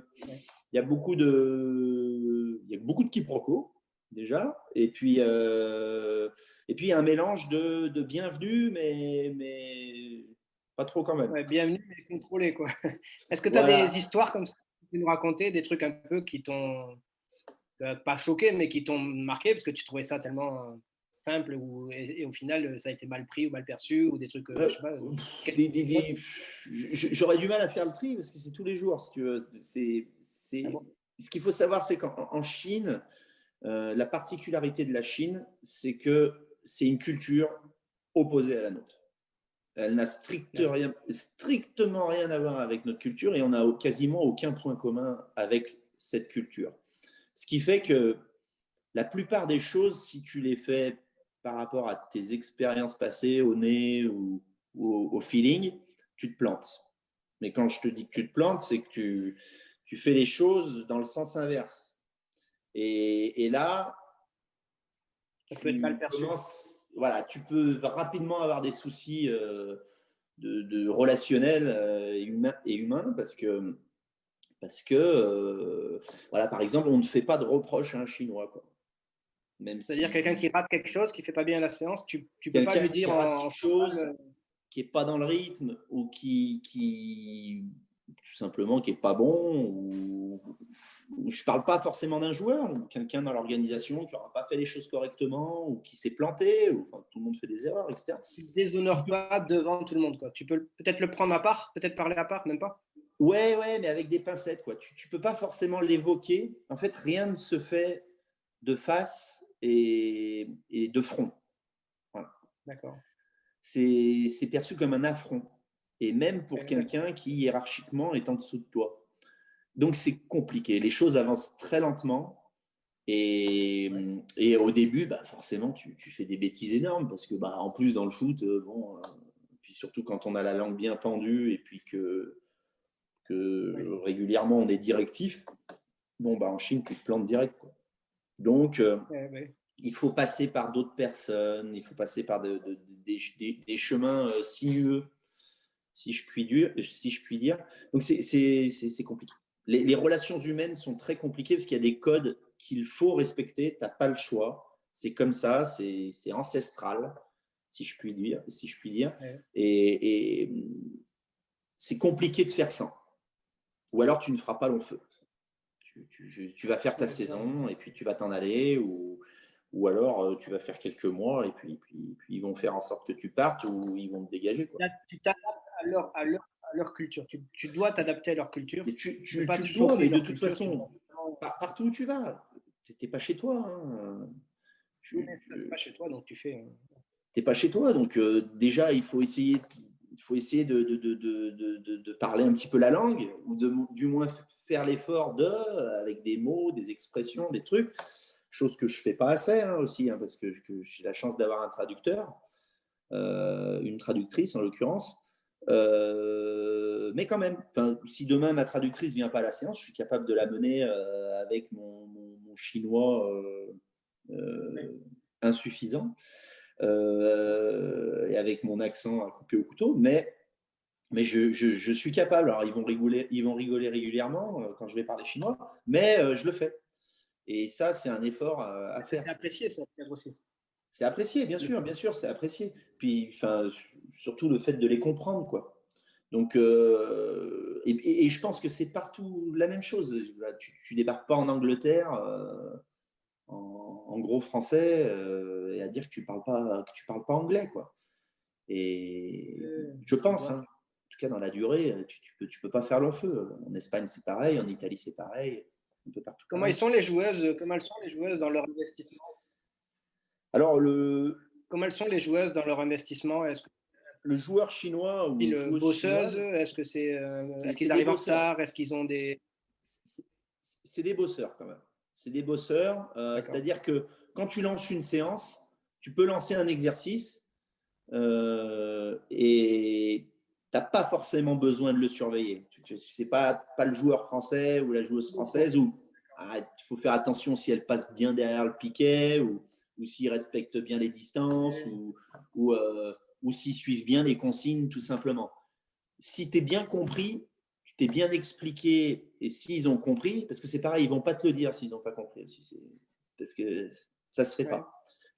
y a beaucoup de quiproquos déjà, et puis il y a un mélange de bienvenue, mais pas trop quand même. Ouais, bienvenue, mais contrôlé, quoi. Est-ce que tu as des histoires comme ça que tu peux nous raconter, des trucs un peu qui t'ont pas choqué, mais qui t'ont marqué parce que tu trouvais ça tellement simple et au final ça a été mal pris ou mal perçu ou des trucs, je sais pas. J'aurais du mal à faire le tri parce que c'est tous les jours, si tu veux. Ce qu'il faut savoir, c'est qu'en Chine, la particularité de la Chine, c'est que c'est une culture opposée à la nôtre. Elle n'a strictement rien à voir avec notre culture et on n'a quasiment aucun point commun avec cette culture. Ce qui fait que la plupart des choses, si tu les fais par rapport à tes expériences passées, au nez ou au feeling, tu te plantes. Mais quand je te dis que tu te plantes, c'est que tu fais les choses dans le sens inverse. Et là, Ça peut être mal tu perçu. commences, voilà, tu peux rapidement avoir des soucis de relationnels et humains parce que voilà, par exemple, on ne fait pas de reproches à un Chinois, quoi. Même C'est-à-dire quelqu'un qui si rate quelque chose, qui fait pas bien la séance, tu peux pas quelqu'un lui qui dire rate en quelque chose, frontal, qui n'est pas dans le rythme ou qui tout simplement qui n'est pas bon ou je ne parle pas forcément d'un joueur ou quelqu'un dans l'organisation qui n'aura pas fait les choses correctement ou qui s'est planté, ou, enfin, tout le monde fait des erreurs, etc. tu ne déshonores pas devant tout le monde, quoi. Tu peux peut-être le prendre à part, peut-être parler à part, même pas. Ouais, mais avec des pincettes, quoi. Tu peux pas forcément l'évoquer. En fait, rien ne se fait de face et de front. Voilà. D'accord. C'est perçu comme un affront. Et même pour D'accord. quelqu'un qui hiérarchiquement est en dessous de toi. Donc c'est compliqué. Les choses avancent très lentement. Et au début, bah, forcément, tu fais des bêtises énormes parce que, bah, en plus, dans le foot, bon, puis surtout quand on a la langue bien pendue et puis que Oui. régulièrement on est directif, bon, bah, en Chine, tu te plantes direct, quoi. Donc, Oui. il faut passer par d'autres personnes, il faut passer par des chemins sinueux, si je puis dire. Donc, c'est compliqué. Les relations humaines sont très compliquées parce qu'il y a des codes qu'il faut respecter, tu n'as pas le choix. C'est comme ça, c'est ancestral, si je puis dire. Oui. Et c'est compliqué de faire sans. Ou alors, tu ne feras pas long feu. Tu vas faire ta saison et puis tu vas t'en aller, ou alors tu vas faire quelques mois et puis ils vont faire en sorte que tu partes ou ils vont te dégager, quoi. Là, tu t'adaptes à leur culture. Tu dois t'adapter à leur culture. Et Tu tu peux pas le dois, chauffer mais de leur toute culture. façon, partout où tu vas, tu n'es pas chez toi. Hein. Oui, mais ça, c'est pas chez toi, donc tu fais. T'es pas chez toi, donc déjà il faut essayer de parler un petit peu la langue, ou du moins faire l'effort avec des mots, des expressions, des trucs, chose que je fais pas assez aussi, parce que j'ai la chance d'avoir un traducteur, une traductrice en l'occurrence. Mais quand même, si demain ma traductrice vient pas à la séance, je suis capable de la mener avec mon chinois insuffisant. Et avec mon accent à couper au couteau, mais je suis capable. Alors, ils vont rigoler régulièrement quand je vais parler chinois, mais je le fais. Et ça, c'est un effort à faire. C'est apprécié, ça, peut-être aussi. C'est apprécié, bien sûr, c'est apprécié. Puis, surtout le fait de les comprendre, quoi. Donc, et je pense que c'est partout la même chose. Tu débarques pas en Angleterre en gros français et à dire que tu parles pas anglais, quoi. Et je pense, en tout cas dans la durée, tu peux pas faire long feu. En Espagne, c'est pareil, en Italie, c'est pareil, un peu partout Comment pareil. elles sont les joueuses dans leur investissement? Alors, Comment elles sont les joueuses dans leur investissement? Est-ce que le joueur chinois ou c'est joueuse bosseuse? chinoise, Est-ce c'est qu'ils des arrivent en bosseurs. retard? Est-ce qu'ils ont des. C'est des bosseurs quand même. C'est des bosseurs, D'accord. c'est-à-dire que quand tu lances une séance, tu peux lancer un exercice et tu n'as pas forcément besoin de le surveiller. Ce n'est pas le joueur français ou la joueuse française où il faut faire attention si elle passe bien derrière le piquet ou s'ils respectent bien les distances ou s'ils suivent bien les consignes, tout simplement. Si tu es bien compris, tu t'es bien expliqué et s'ils ont compris, parce que c'est pareil, ils ne vont pas te le dire s'ils n'ont pas compris aussi, parce que ça ne se fait pas.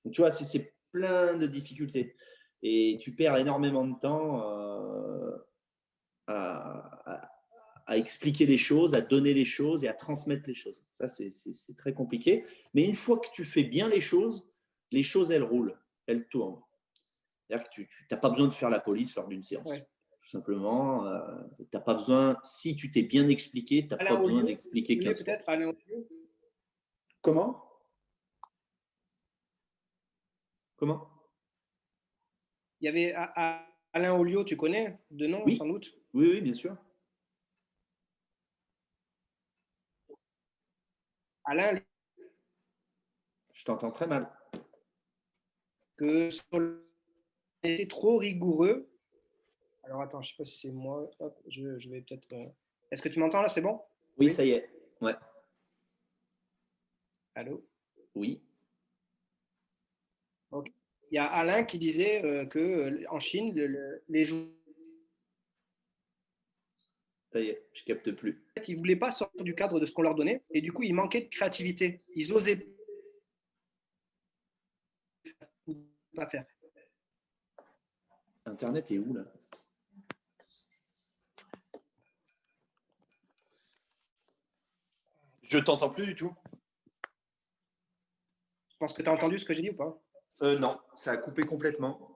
Donc, tu vois, c'est plein de difficultés. Et tu perds énormément de temps à expliquer les choses, à donner les choses et à transmettre les choses. Ça, c'est très compliqué. Mais une fois que tu fais bien les choses, elles roulent, elles tournent. C'est-à-dire que tu n'as pas besoin de faire la police lors d'une séance. Ouais. Tout simplement, tu n'as pas besoin, si tu t'es bien expliqué, tu n'as pas besoin d'expliquer 15 fois. Peut-être Alain Olliot. Comment? Il y avait Alain Olliot, tu connais de nom, Oui, sans doute. oui, bien sûr. Alain, Je t'entends très mal. que était trop rigoureux Alors attends, je ne sais pas si c'est moi. Hop, je vais peut-être. Est-ce que tu m'entends là? C'est bon? Oui, ça y est. Ouais. Allô? Oui. Ok. Il y a Alain qui disait que en Chine, les joueurs, Ça y est, je capte plus. ils ne voulaient pas sortir du cadre de ce qu'on leur donnait et du coup, ils manquaient de créativité. Ils osaient pas faire. Internet est où là? Je t'entends plus du tout. Je pense que tu as entendu ce que j'ai dit ou pas? Non, ça a coupé complètement.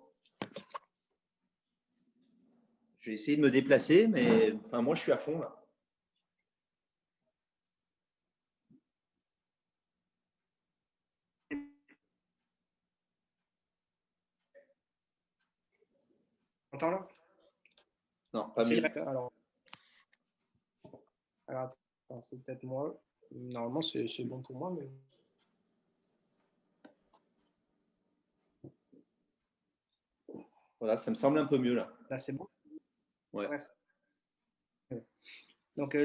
J'ai essayé de me déplacer, mais enfin, moi je suis à fond là. Tu entends là? Non, pas C'est mieux. direct. Alors attends, c'est peut-être moi. Normalement, c'est bon pour moi, mais. Voilà, ça me semble un peu mieux là. Là, c'est bon. Ouais. Ouais. Donc,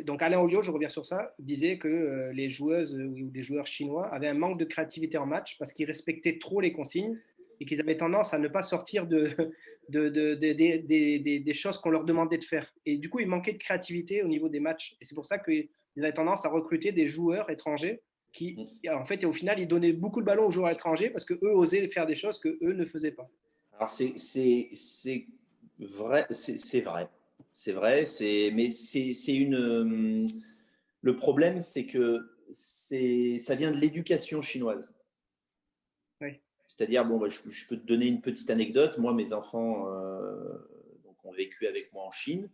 donc Alain Oyo, je reviens sur ça, disait que les joueuses ou les joueurs chinois avaient un manque de créativité en match parce qu'ils respectaient trop les consignes et qu'ils avaient tendance à ne pas sortir des choses qu'on leur demandait de faire. Et du coup, il manquait de créativité au niveau des matchs. Et c'est pour ça qu'ils avaient tendance à recruter des joueurs étrangers qui, en fait, au final, ils donnaient beaucoup de ballons aux joueurs étrangers parce qu'eux osaient faire des choses qu'eux ne faisaient pas. Alors c'est vrai, c'est vrai. C'est vrai, mais c'est une. Le problème, c'est que ça vient de l'éducation chinoise. Oui. C'est-à-dire, bon, bah, je peux te donner une petite anecdote. Moi, mes enfants donc, ont vécu avec moi en Chine.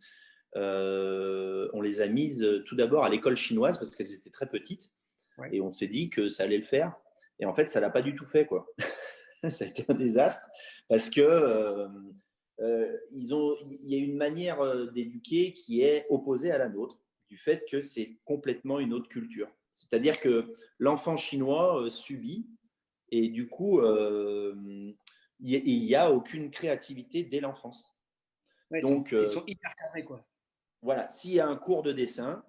On les a mises tout d'abord à l'école chinoise parce qu'elles étaient très petites. Oui. Et on s'est dit que ça allait le faire. Et en fait, ça ne l'a pas du tout fait, quoi. Ça a été un désastre parce que il y a une manière d'éduquer qui est opposée à la nôtre, du fait que c'est complètement une autre culture. C'est-à-dire que l'enfant chinois subit et du coup, il n'y a aucune créativité dès l'enfance. Ouais, Donc, ils sont hyper carrés, quoi. voilà, s'il y a un cours de dessin,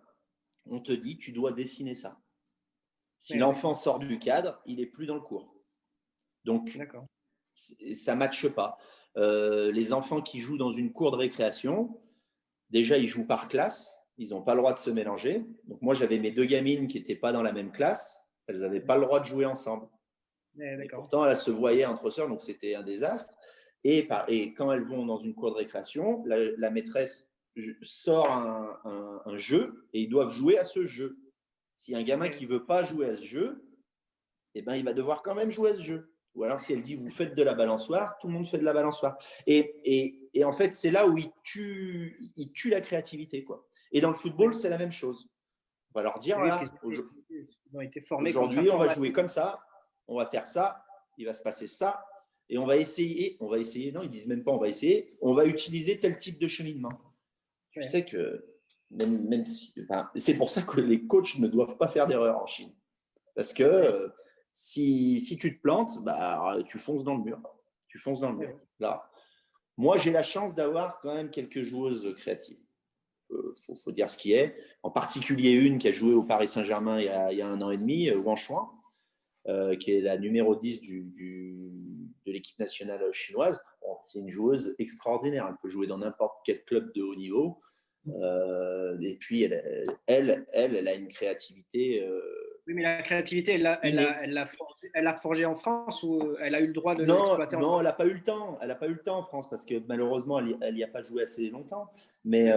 on te dit tu dois dessiner ça. Si Ouais, l'enfant sort du cadre, il n'est plus dans le cours. Donc, ça ne matche pas. Les enfants qui jouent dans une cour de récréation, déjà, ils jouent par classe. Ils n'ont pas le droit de se mélanger. Donc, moi, j'avais mes deux gamines qui n'étaient pas dans la même classe. Elles n'avaient pas le droit de jouer ensemble. Et pourtant, elles se voyaient entre sœurs, donc c'était un désastre. Et quand elles vont dans une cour de récréation, la maîtresse sort un jeu et ils doivent jouer à ce jeu. Si un gamin qui ne veut pas jouer à ce jeu, eh ben, il va devoir quand même jouer à ce jeu. Ou alors, si elle dit vous faites de la balançoire, tout le monde fait de la balançoire. Et en fait, c'est là où il tue la créativité, quoi. Et dans le football, c'est la même chose. On va leur dire voilà, aujourd'hui, on va jouer comme ça, on va faire ça, il va se passer ça, et on va essayer, non, ils disent même pas on va essayer, on va utiliser tel type de cheminement. Tu sais que même si, enfin, c'est pour ça que les coachs ne doivent pas faire d'erreur en Chine. Parce que si tu te plantes, bah, tu fonces dans le mur. Tu fonces dans le mur. Là, moi, j'ai la chance d'avoir quand même quelques joueuses créatives. Faut dire ce qui est. En particulier une qui a joué au Paris Saint-Germain il y a 1 an et demi, Wang Chuan, qui est la numéro 10 de l'équipe nationale chinoise. Bon, c'est une joueuse extraordinaire. Elle peut jouer dans n'importe quel club de haut niveau. Et puis, elle a une créativité. Oui, mais la créativité, elle l'a forgée en France ou elle a eu le droit de l'exploiter en France? Non, elle n'a pas eu le temps. Elle n'a pas eu le temps en France parce que malheureusement, elle n'y a pas joué assez longtemps. Mais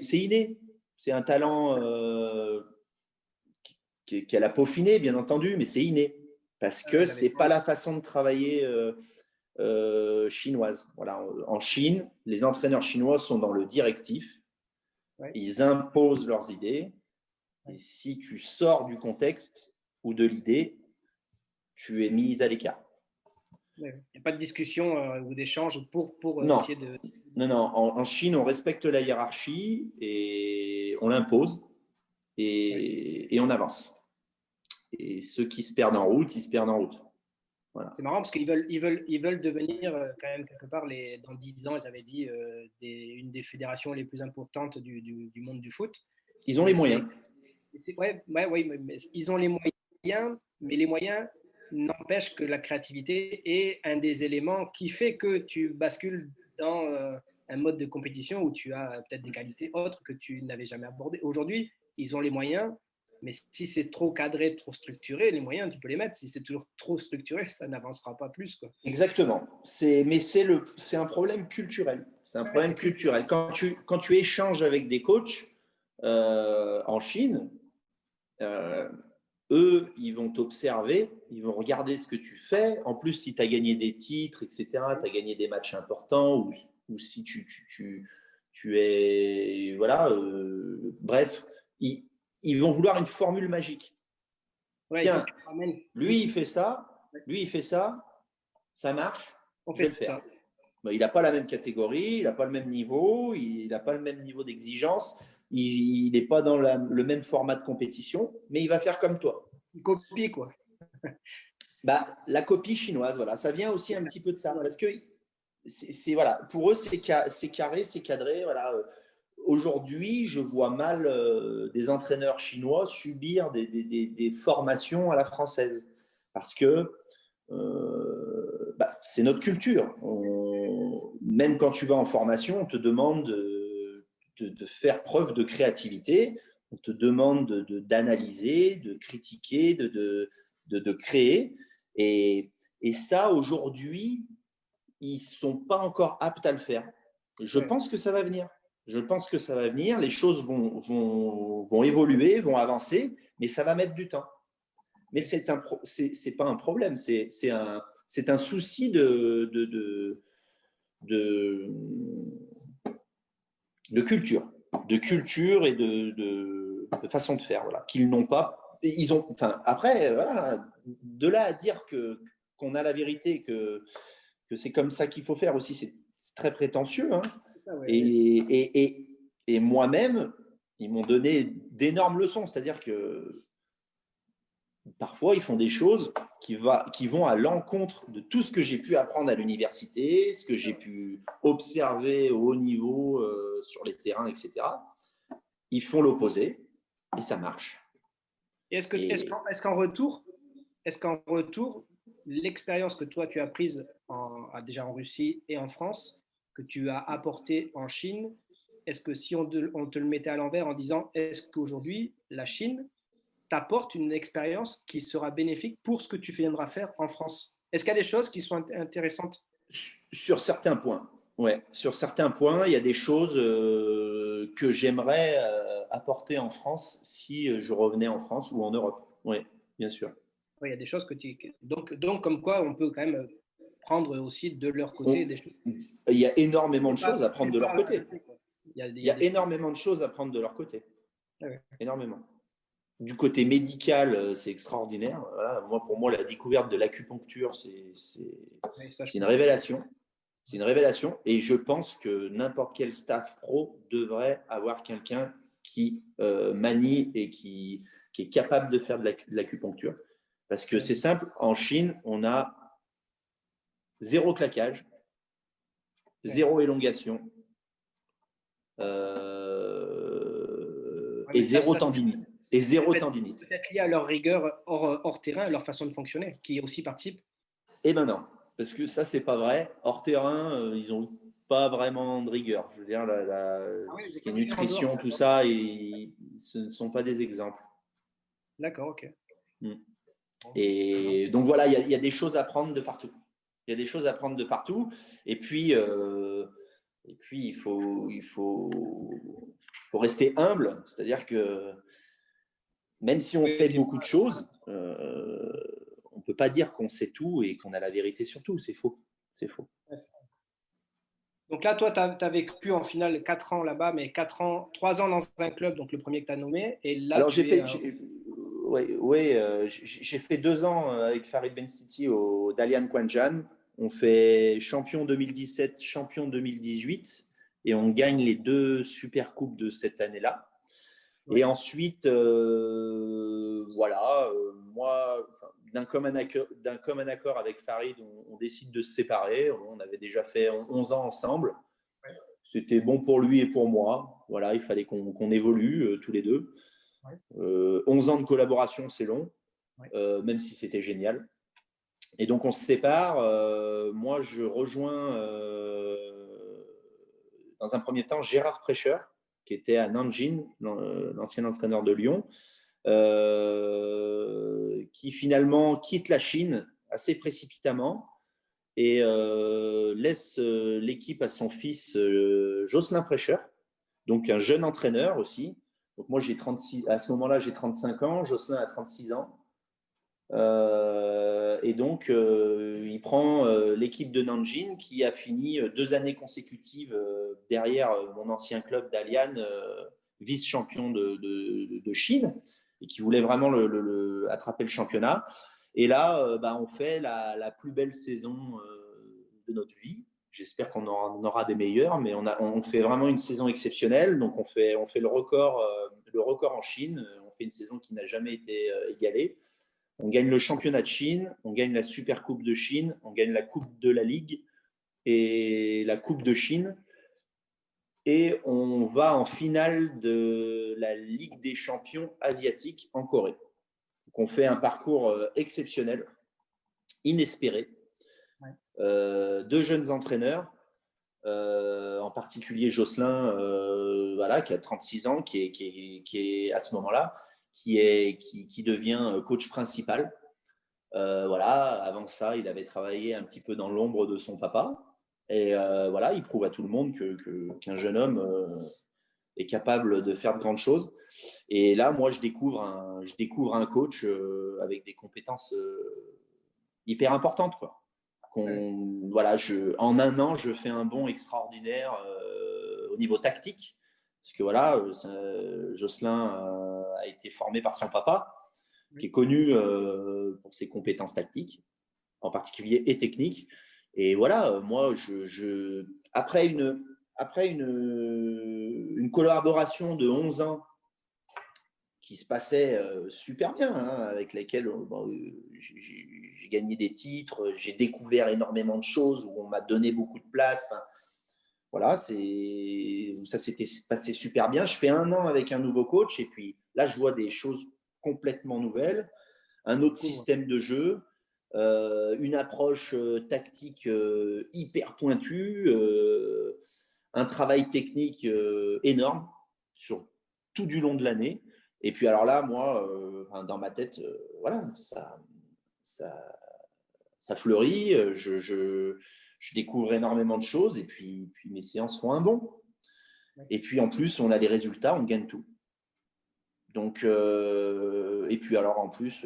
c'est inné. C'est un talent qu'elle a peaufiné, bien entendu, mais c'est inné. Parce que ce n'est pas la façon de travailler chinoise. Voilà. En Chine, les entraîneurs chinois sont dans le directif. Ouais. Ils imposent leurs idées. Et si tu sors du contexte ou de l'idée, tu es mise à l'écart. Il n'y a pas de discussion ou d'échange pour essayer de… Non. En Chine, on respecte la hiérarchie et on l'impose et on avance. Et ceux qui se perdent en route, ils se perdent en route. Voilà. C'est marrant parce qu'ils veulent devenir quand même quelque part, dans 10 ans, ils avaient dit une des fédérations les plus importantes du monde du foot. Ils ont les moyens. Oui, mais ils ont les moyens, mais les moyens n'empêchent que la créativité est un des éléments qui fait que tu bascules dans un mode de compétition où tu as peut-être des qualités autres que tu n'avais jamais abordées. Aujourd'hui, ils ont les moyens, mais si c'est trop cadré, trop structuré, les moyens, tu peux les mettre. Si c'est toujours trop structuré, ça n'avancera pas plus, quoi. Exactement. Mais c'est un problème culturel. C'est un problème culturel. Quand tu échanges avec des coachs en Chine, eux, ils vont t'observer, ils vont regarder ce que tu fais. En plus, si tu as gagné des titres, etc., tu as gagné des matchs importants, ou si tu es. Voilà, bref, ils vont vouloir une formule magique. Ouais, Tiens, lui, il fait ça, ça marche, on je vais fait le faire. ça. Ben, il n'a pas la même catégorie, il n'a pas le même niveau, il n'a pas le même niveau d'exigence, il n'est pas dans le même format de compétition, mais il va faire comme toi. Une copie, quoi. Bah, la copie chinoise, voilà, ça vient aussi un petit peu de ça, parce que voilà, pour eux, c'est carré, c'est cadré. Voilà. Aujourd'hui, je vois mal des entraîneurs chinois subir des formations à la française, parce que c'est notre culture. Même quand tu vas en formation, on te demande de faire preuve de créativité, on te demande d'analyser, de critiquer, de créer. Et ça, aujourd'hui, ils ne sont pas encore aptes à le faire. Je pense que ça va venir. Je pense que ça va venir. Les choses vont évoluer, vont avancer, mais ça va mettre du temps. Mais c'est pas un problème, c'est un souci de culture et de façon de faire, voilà, qu'ils n'ont pas. Après, voilà, de là à dire qu'on a la vérité, que c'est comme ça qu'il faut faire aussi, c'est très prétentieux. Hein. Ça, ouais. Et moi-même, ils m'ont donné d'énormes leçons, c'est-à-dire que parfois, ils font des choses qui vont à l'encontre de tout ce que j'ai pu apprendre à l'université, ce que j'ai pu observer au haut niveau sur les terrains, etc. Ils font l'opposé et ça marche. Est-ce qu'en retour, l'expérience que toi tu as prise déjà en Russie et en France, que tu as apportée en Chine, est-ce que si on te le mettait à l'envers en disant est-ce qu'aujourd'hui la Chine t'apporte une expérience qui sera bénéfique pour ce que tu viendras faire en France? Est-ce qu'il y a des choses qui sont intéressantes? Sur certains points, ouais. Sur certains points, il y a des choses que j'aimerais apporter en France si je revenais en France ou en Europe. Oui, bien sûr. Oui, il y a des choses donc comme quoi on peut quand même prendre aussi de leur côté des choses. Il y a énormément de choses à prendre de leur côté. Il y a énormément de choses à prendre de leur côté. Ouais. Énormément. Du côté médical, c'est extraordinaire. Voilà. Pour moi, la découverte de l'acupuncture, c'est une révélation. C'est une révélation. Et je pense que n'importe quel staff pro devrait avoir quelqu'un qui manie et qui est capable de faire de l'acupuncture. Parce que c'est simple, en Chine, on a 0 claquage, 0 élongation et 0 tendinite. Et 0 tendinite. Peut-être lié à leur rigueur hors terrain, leur façon de fonctionner, qui aussi participe. Eh ben non, parce que ça, c'est pas vrai. Hors terrain, ils n'ont pas vraiment de rigueur. Je veux dire, tout ce qui est nutrition, tout ça, ce ne sont pas des exemples. D'accord, ok. Et donc voilà, il y a des choses à prendre de partout. Il y a des choses à prendre de partout. Et puis il faut rester humble. C'est-à-dire que même si on sait beaucoup de choses, on ne peut pas dire qu'on sait tout et qu'on a la vérité sur tout. C'est faux. C'est faux. Donc là, toi, tu as vécu en finale 4 ans là-bas, mais 3 ans dans un club, donc le premier que tu as nommé. Et là, alors, j'ai fait 2 ans avec Farid Benciti au Dalian Quanjian. On fait champion 2017, champion 2018 et on gagne les 2 super coupes de cette année-là. Ouais. Et ensuite, moi, d'un commun accord avec Farid, on décide de se séparer. On avait déjà fait 11 ans ensemble. Ouais. C'était bon pour lui et pour moi. Voilà, il fallait qu'on évolue tous les deux. Ouais. 11 ans de collaboration, c'est long, Ouais. même si c'était génial. Et donc, on se sépare. Moi, je rejoins, dans un premier temps, Gérard Prêcheur, qui était à Nanjing, l'ancien entraîneur de Lyon, qui finalement quitte la Chine assez précipitamment et laisse l'équipe à son fils Jocelyn Prêcheur, donc un jeune entraîneur aussi. Donc moi, à ce moment-là, j'ai 35 ans, Jocelyn a 36 ans. Et donc, il prend l'équipe de Nanjing qui a fini 2 années consécutives derrière mon ancien club d'Alian, vice-champion de Chine, et qui voulait vraiment attraper le championnat. Et là, on fait la plus belle saison de notre vie. J'espère qu'on aura des meilleures, mais on fait vraiment une saison exceptionnelle. Donc, on fait le record en Chine. On fait une saison qui n'a jamais été égalée. On gagne le championnat de Chine, on gagne la Super Coupe de Chine, on gagne la Coupe de la Ligue et la Coupe de Chine. Et on va en finale de la Ligue des champions asiatiques en Corée. Donc on fait un parcours exceptionnel, inespéré. Ouais. 2 jeunes entraîneurs, en particulier Jocelyn, qui a 36 ans, qui est à ce moment-là, qui devient coach principal. Avant ça, il avait travaillé un petit peu dans l'ombre de son papa. Et il prouve à tout le monde qu'un jeune homme est capable de faire de grandes choses. Et là, moi, je découvre un coach avec des compétences hyper importantes, quoi. En un an, je fais un bond extraordinaire au niveau tactique. Parce que Jocelyn a été formé par son papa, qui est connu pour ses compétences tactiques, en particulier et techniques. Et moi, après une collaboration de 11 ans qui se passait super bien, avec lesquels j'ai gagné des titres, j'ai découvert énormément de choses, où on m'a donné beaucoup de place. Ça s'était passé super bien. Je fais un an avec un nouveau coach et puis là, je vois des choses complètement nouvelles, un autre système de jeu, une approche tactique hyper pointue, un travail technique énorme sur tout du long de l'année. Et puis alors là, moi, dans ma tête, ça fleurit, je découvre énormément de choses et puis mes séances font un bond. Et puis en plus, on a des résultats, on gagne tout. Donc, et puis alors en plus,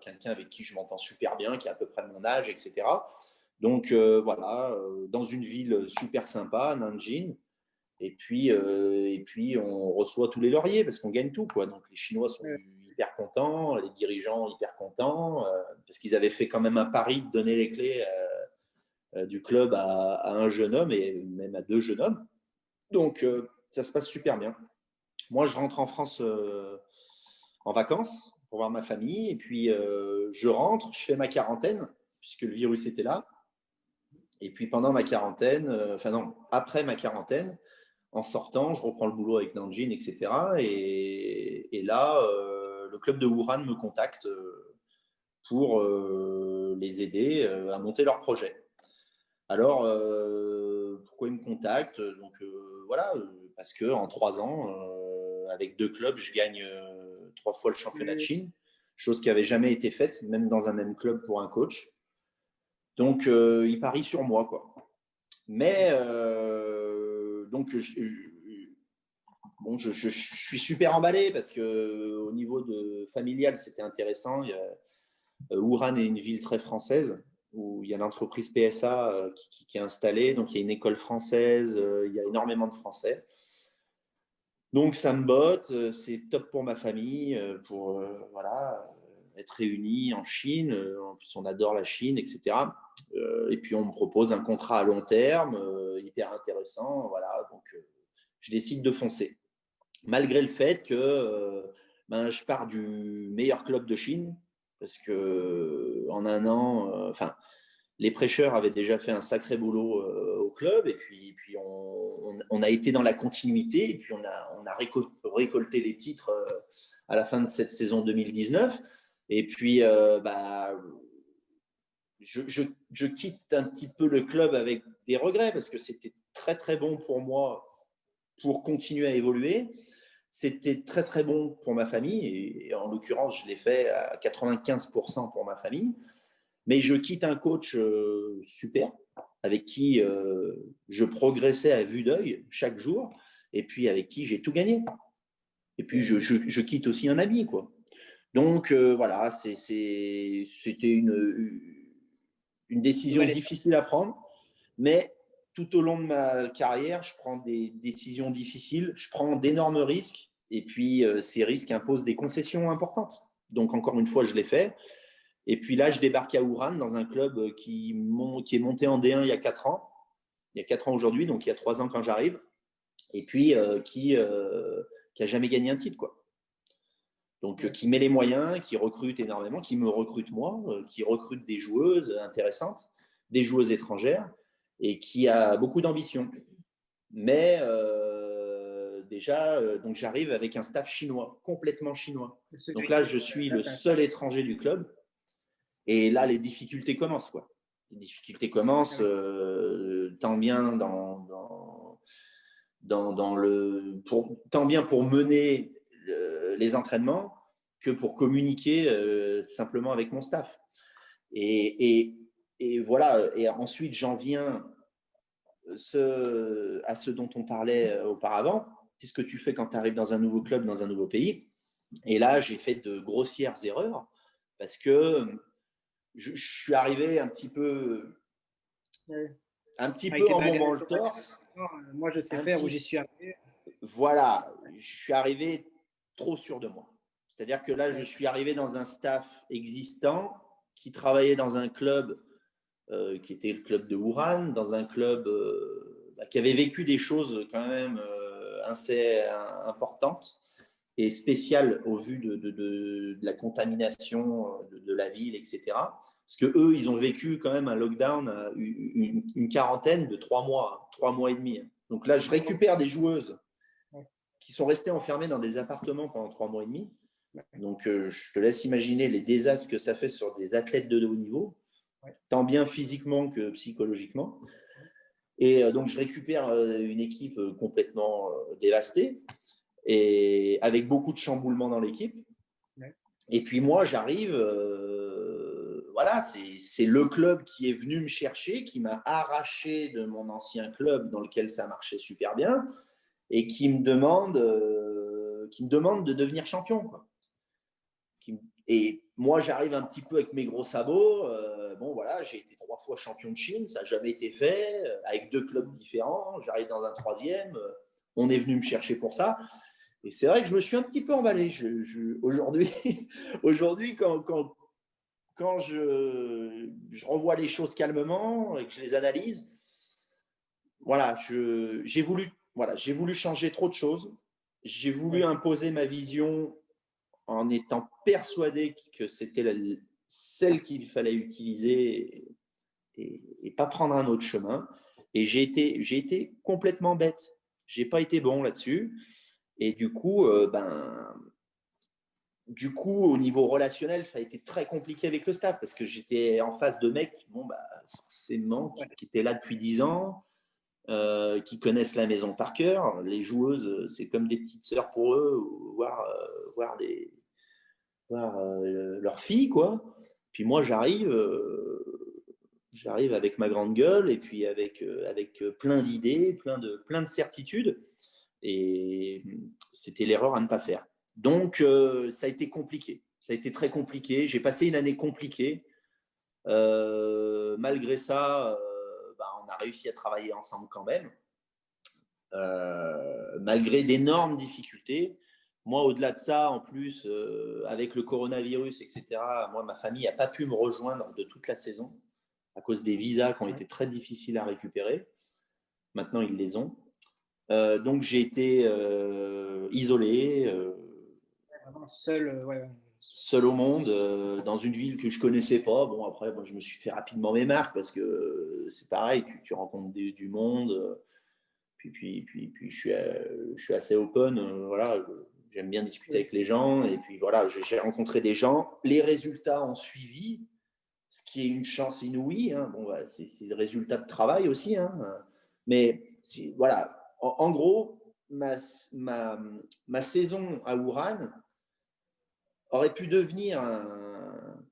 quelqu'un avec qui je m'entends super bien, qui a à peu près mon âge, etc. Donc dans une ville super sympa, Nanjing. Et puis on reçoit tous les lauriers parce qu'on gagne tout, quoi. Donc les Chinois sont hyper contents, les dirigeants hyper contents, parce qu'ils avaient fait quand même un pari de donner les clés du club à un jeune homme et même à 2 jeunes hommes. Donc ça se passe super bien. Moi, je rentre en France en vacances pour voir ma famille. Et puis, je rentre, je fais ma quarantaine, puisque le virus était là. Et puis, pendant ma quarantaine, après ma quarantaine, en sortant, je reprends le boulot avec Nanjing, etc. Et là, le club de Wuhan me contacte pour les aider à monter leur projet. Alors, pourquoi ils me contactent? Donc, parce qu'en 3 ans, avec 2 clubs, je gagne 3 fois le championnat de Chine, chose qui n'avait jamais été faite, même dans un même club pour un coach. Donc, ils parient sur moi, quoi. Mais, donc, je suis super emballé parce qu'au niveau familial, c'était intéressant. Wuhan est une ville très française où il y a l'entreprise PSA qui est installée. Donc, il y a une école française, il y a énormément de Français. Donc, ça me botte, c'est top pour ma famille, pour être réunis en Chine. En plus, on adore la Chine, etc. Et puis, on me propose un contrat à long terme, hyper intéressant. Voilà, donc je décide de foncer. Malgré le fait que je pars du meilleur club de Chine, parce que en un an, les prêcheurs avaient déjà fait un sacré boulot au club, et puis on a été dans la continuité, et puis on a récolté les titres à la fin de cette saison 2019. Et puis, je quitte un petit peu le club avec des regrets, parce que c'était très très bon pour moi pour continuer à évoluer. C'était très très bon pour ma famille, et en l'occurrence, je l'ai fait à 95% pour ma famille. Mais je quitte un coach super, avec qui je progressais à vue d'œil chaque jour, et puis avec qui j'ai tout gagné. Et puis je quitte aussi un ami, quoi. Donc voilà, c'était une décision difficile à prendre, mais tout au long de ma carrière, je prends des décisions difficiles, je prends d'énormes risques, et puis ces risques imposent des concessions importantes. Donc encore une fois, je l'ai fait. Et puis là, je débarque à Ouran, dans un club qui est monté en D1 il y a 4 ans. Il y a 4 ans aujourd'hui, donc il y a 3 ans quand j'arrive. Et puis qui a jamais gagné un titre, quoi. Donc qui met les moyens, qui recrute énormément, qui me recrute moi, qui recrute des joueuses intéressantes, des joueuses étrangères, et qui a beaucoup d'ambition. Mais déjà, donc j'arrive avec un staff chinois, complètement chinois. Donc là, je suis le seul étranger du club. Et là, les difficultés commencent, quoi. Les difficultés commencent tant bien tant bien pour mener les entraînements que pour communiquer simplement avec mon staff. Et voilà. Et ensuite, j'en viens à ce dont on parlait auparavant. C'est ce que tu fais quand tu arrives dans un nouveau club, dans un nouveau pays. Et là, j'ai fait de grossières erreurs, parce que je suis arrivé un petit peu en bombant le torse. Moi, je sais faire où j'y suis arrivé. Voilà, je suis arrivé trop sûr de moi. C'est-à-dire que là, je suis arrivé dans un staff existant qui travaillait dans un club qui était le club de Ouran, dans un club qui avait vécu des choses quand même assez importantes et spéciales au vu de la contamination de la ville, etc. Parce qu'eux, ils ont vécu quand même un lockdown, une quarantaine de 3 mois et demi. Donc là, je récupère des joueuses qui sont restées enfermées dans des appartements pendant 3 mois et demi. Donc je te laisse imaginer les désastres que ça fait sur des athlètes de haut niveau, tant bien physiquement que psychologiquement. Et donc je récupère une équipe complètement dévastée, et avec beaucoup de chamboulements dans l'équipe. Et puis moi, j'arrive, voilà, c'est le club qui est venu me chercher, qui m'a arraché de mon ancien club dans lequel ça marchait super bien, et qui me demande de devenir champion, quoi. Et moi, j'arrive un petit peu avec mes gros sabots. Bon, voilà, j'ai été 3 fois champion de Chine, ça n'a jamais été fait, avec 2 clubs différents. J'arrive dans un 3e. On est venu me chercher pour ça. Et c'est vrai que je me suis un petit peu emballé. Aujourd'hui, quand je revois les choses calmement et que je les analyse, voilà, j'ai voulu changer trop de choses. J'ai voulu imposer ma vision en étant persuadé que c'était celle qu'il fallait utiliser, et pas prendre un autre chemin. Et j'ai été complètement bête. J'ai pas été bon là-dessus. Et du coup, au niveau relationnel, ça a été très compliqué avec le staff, parce que j'étais en face de mecs, forcément, qui étaient là depuis 10 ans, qui connaissent la maison par cœur. Les joueuses, c'est comme des petites sœurs pour eux, voir leurs filles, quoi. Puis moi, j'arrive avec ma grande gueule, et puis avec plein d'idées, plein de certitudes. Et c'était l'erreur à ne pas faire. Donc, ça a été compliqué. Ça a été très compliqué. J'ai passé une année compliquée. Malgré ça, on a réussi à travailler ensemble quand même, malgré d'énormes difficultés. Moi, au-delà de ça, en plus, avec le coronavirus, etc., moi, ma famille n'a pas pu me rejoindre de toute la saison à cause des visas qui ont été très difficiles à récupérer. Maintenant, ils les ont. Donc, j'ai été isolé. Vraiment seul seul au monde, dans une ville que je connaissais pas. Bon, après, moi, je me suis fait rapidement mes marques parce que c'est pareil, tu rencontres du monde. Puis je suis assez open. Voilà, j'aime bien discuter avec les gens. Et puis voilà, j'ai rencontré des gens. Les résultats ont suivi, ce qui est une chance inouïe. Hein. Bon, bah, c'est le résultat de travail aussi. Hein. Mais voilà, en gros, ma saison à Ouran aurait pu devenir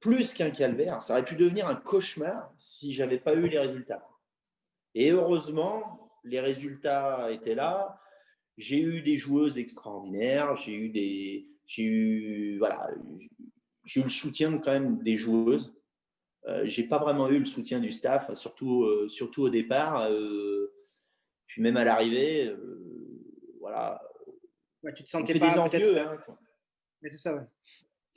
plus qu'un calvaire. Ça aurait pu devenir un cauchemar si j'avais pas eu les résultats. Et heureusement, les résultats étaient là. J'ai eu des joueuses extraordinaires. J'ai eu le soutien quand même des joueuses. J'ai pas vraiment eu le soutien du staff, surtout au départ. Puis même à l'arrivée, voilà. Ouais, tu te On sentais fait pas des envieux. peut-être. Hein. Mais c'est ça, ouais.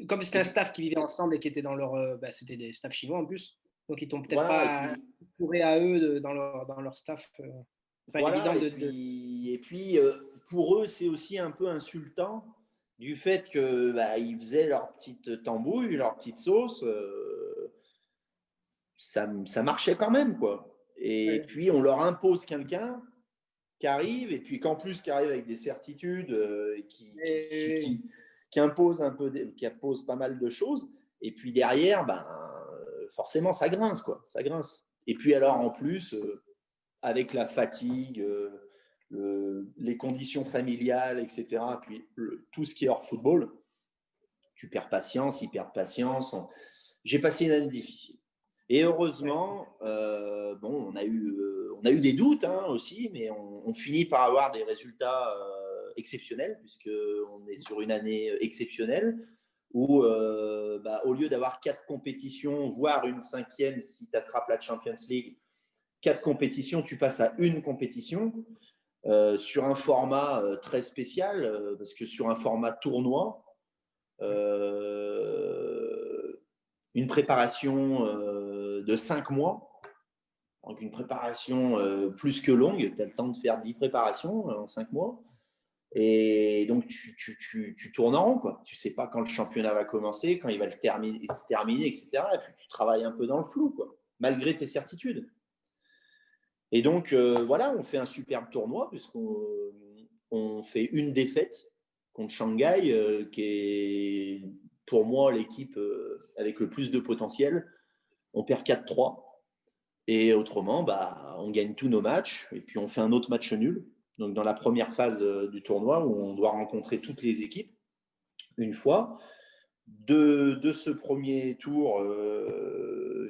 Comme c'était un staff qui vivait ensemble et qui était dans leur. C'était des staffs chinois en plus. Donc ils t'ont peut-être Voilà, pas entouré à eux dans leur staff. C'est pas voilà, évident et puis pour eux, c'est aussi un peu insultant du fait que ils faisaient leur petite tambouille, leur petite sauce. Ça marchait quand même, quoi. Et Ouais. puis on leur impose quelqu'un qui arrive, et puis qu'en plus qui arrive avec des certitudes, qui impose qui impose pas mal de choses. Et puis derrière, forcément, ça grince, quoi. Ça grince. Et puis alors en plus, avec la fatigue, les conditions familiales, etc. Puis tout ce qui est hors football, tu perds patience, ils perdent patience. J'ai passé une année difficile. Et heureusement, on a eu des doutes aussi, mais on finit par avoir des résultats exceptionnels, puisqu'on est sur une année exceptionnelle, où au lieu d'avoir 4 compétitions, voire une 5e si tu attrapes la Champions League, 4 compétitions, tu passes à une compétition sur un format très spécial, parce que sur un format tournoi, une préparation de 5 mois, donc une préparation plus que longue, tu as le temps de faire 10 préparations en 5 mois, et donc tu tournes en rond, quoi. Tu ne sais pas quand le championnat va commencer, quand il va se terminer, etc. Et puis tu travailles un peu dans le flou, quoi, malgré tes certitudes. Et donc, voilà, on fait un superbe tournoi puisqu'on fait une défaite contre Shanghai, qui est pour moi l'équipe avec le plus de potentiel. On perd 4-3. Et autrement, on gagne tous nos matchs. Et puis, on fait un autre match nul. Donc, dans la première phase du tournoi, où on doit rencontrer toutes les équipes une fois. De ce premier tour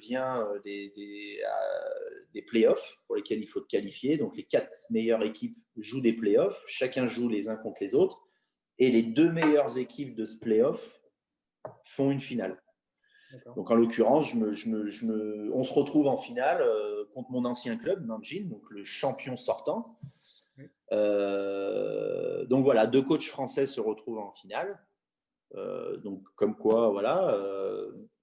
vient des playoffs pour lesquels il faut te qualifier. Donc, les 4 meilleures équipes jouent des playoffs. Chacun joue les uns contre les autres. Et les 2 meilleures équipes de ce playoff font une finale. D'accord. Donc, en l'occurrence, on se retrouve en finale contre mon ancien club, Nanjing, donc le champion sortant. Oui. Donc, voilà, 2 coachs français se retrouvent en finale. Donc, comme quoi, voilà,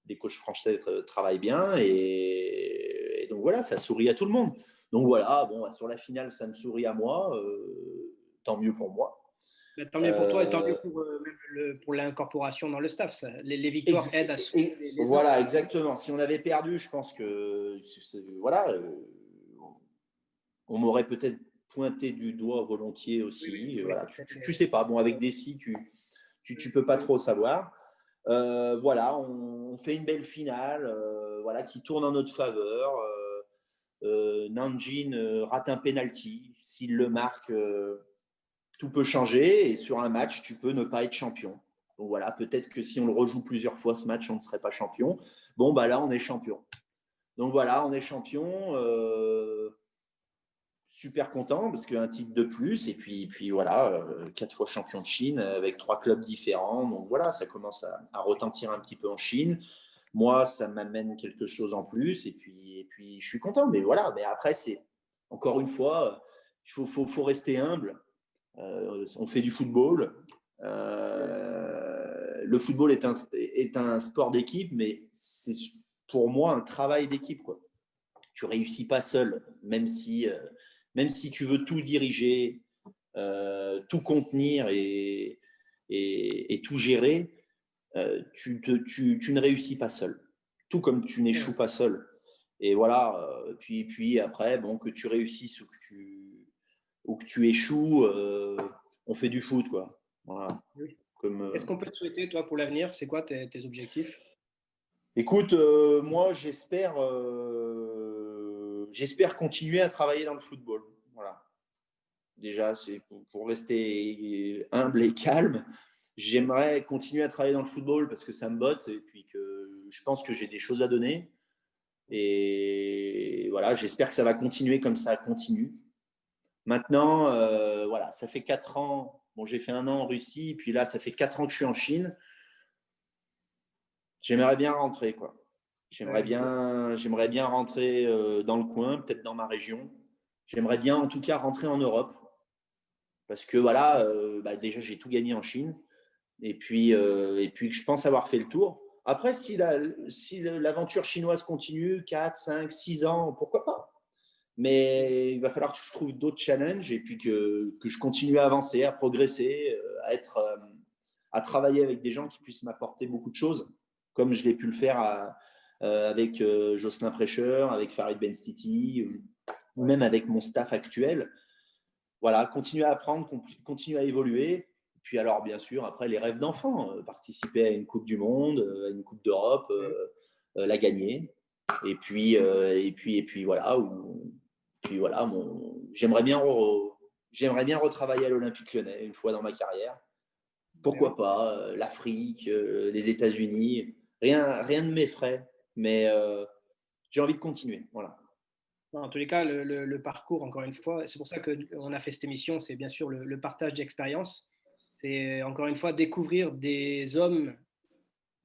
les coachs français travaillent bien et donc voilà, ça sourit à tout le monde. Donc voilà, bon, sur la finale, ça me sourit à moi, tant mieux pour moi. Tant mieux pour toi et tant mieux pour l'incorporation dans le staff. Ça. Les victoires aident à soutenir les voilà, autres. Exactement. Si on avait perdu, je pense que voilà, on m'aurait peut-être pointé du doigt volontiers aussi. Oui, voilà, tu sais pas. Bon, avec Dessy, tu peux pas trop savoir. Voilà, on fait une belle finale, voilà, qui tourne en notre faveur. Nanjing rate un penalty. S'il le marque, tout peut changer. Et sur un match, tu peux ne pas être champion. Donc voilà, peut-être que si on le rejoue plusieurs fois ce match, on ne serait pas champion. Bon, là, on est champion. Donc voilà, on est champion. Super content parce qu'un titre de plus et puis voilà, 4 fois champion de Chine avec 3 clubs différents. Donc voilà, ça commence à retentir un petit peu en Chine. Moi, ça m'amène quelque chose en plus et puis je suis content. Mais voilà, mais après, c'est encore une fois, il faut rester humble. On fait du football. Le football est un sport d'équipe, mais c'est pour moi un travail d'équipe, quoi. Tu réussis pas seul, même si tu veux tout diriger, tout contenir et tout gérer, tu ne réussis pas seul. Tout comme tu n'échoues pas seul. Et voilà, puis après, bon, que tu réussisses ou que tu échoues, on fait du foot, quoi. Voilà. Oui. Comme, Qu'est-ce qu'on peut te souhaiter, toi, pour l'avenir? C'est quoi tes objectifs? Écoute, moi, j'espère continuer à travailler dans le football. Voilà. Déjà, c'est pour rester humble et calme. J'aimerais continuer à travailler dans le football parce que ça me botte et puis que je pense que j'ai des choses à donner. Et voilà, j'espère que ça va continuer comme ça continue. Maintenant, voilà, ça fait 4 ans. Bon, j'ai fait 1 an en Russie, puis là, ça fait 4 ans que je suis en Chine. J'aimerais bien rentrer, quoi. J'aimerais bien rentrer dans le coin, peut-être dans ma région. J'aimerais bien, en tout cas, rentrer en Europe. Parce que voilà, déjà, j'ai tout gagné en Chine. Et puis, je pense avoir fait le tour. Après, si l'aventure chinoise continue, 4, 5, 6 ans, pourquoi pas? Mais il va falloir que je trouve d'autres challenges et puis que je continue à avancer, à progresser, à travailler avec des gens qui puissent m'apporter beaucoup de choses, comme je l'ai pu le faire avec Jocelyn Prêcheur, avec Farid Benstiti, ou même avec mon staff actuel. Voilà, continuer à apprendre, continuer à évoluer. Puis alors, bien sûr, après, les rêves d'enfant, participer à une Coupe du Monde, à une Coupe d'Europe, la gagner. Et puis voilà. Puis voilà, j'aimerais bien retravailler à l'Olympique Lyonnais une fois dans ma carrière. Pourquoi pas l'Afrique, les États-Unis. Rien ne m'effraie, mais j'ai envie de continuer. Voilà. En tous les cas, le parcours, encore une fois, c'est pour ça qu'on a fait cette émission, c'est bien sûr le partage d'expérience. C'est encore une fois découvrir des hommes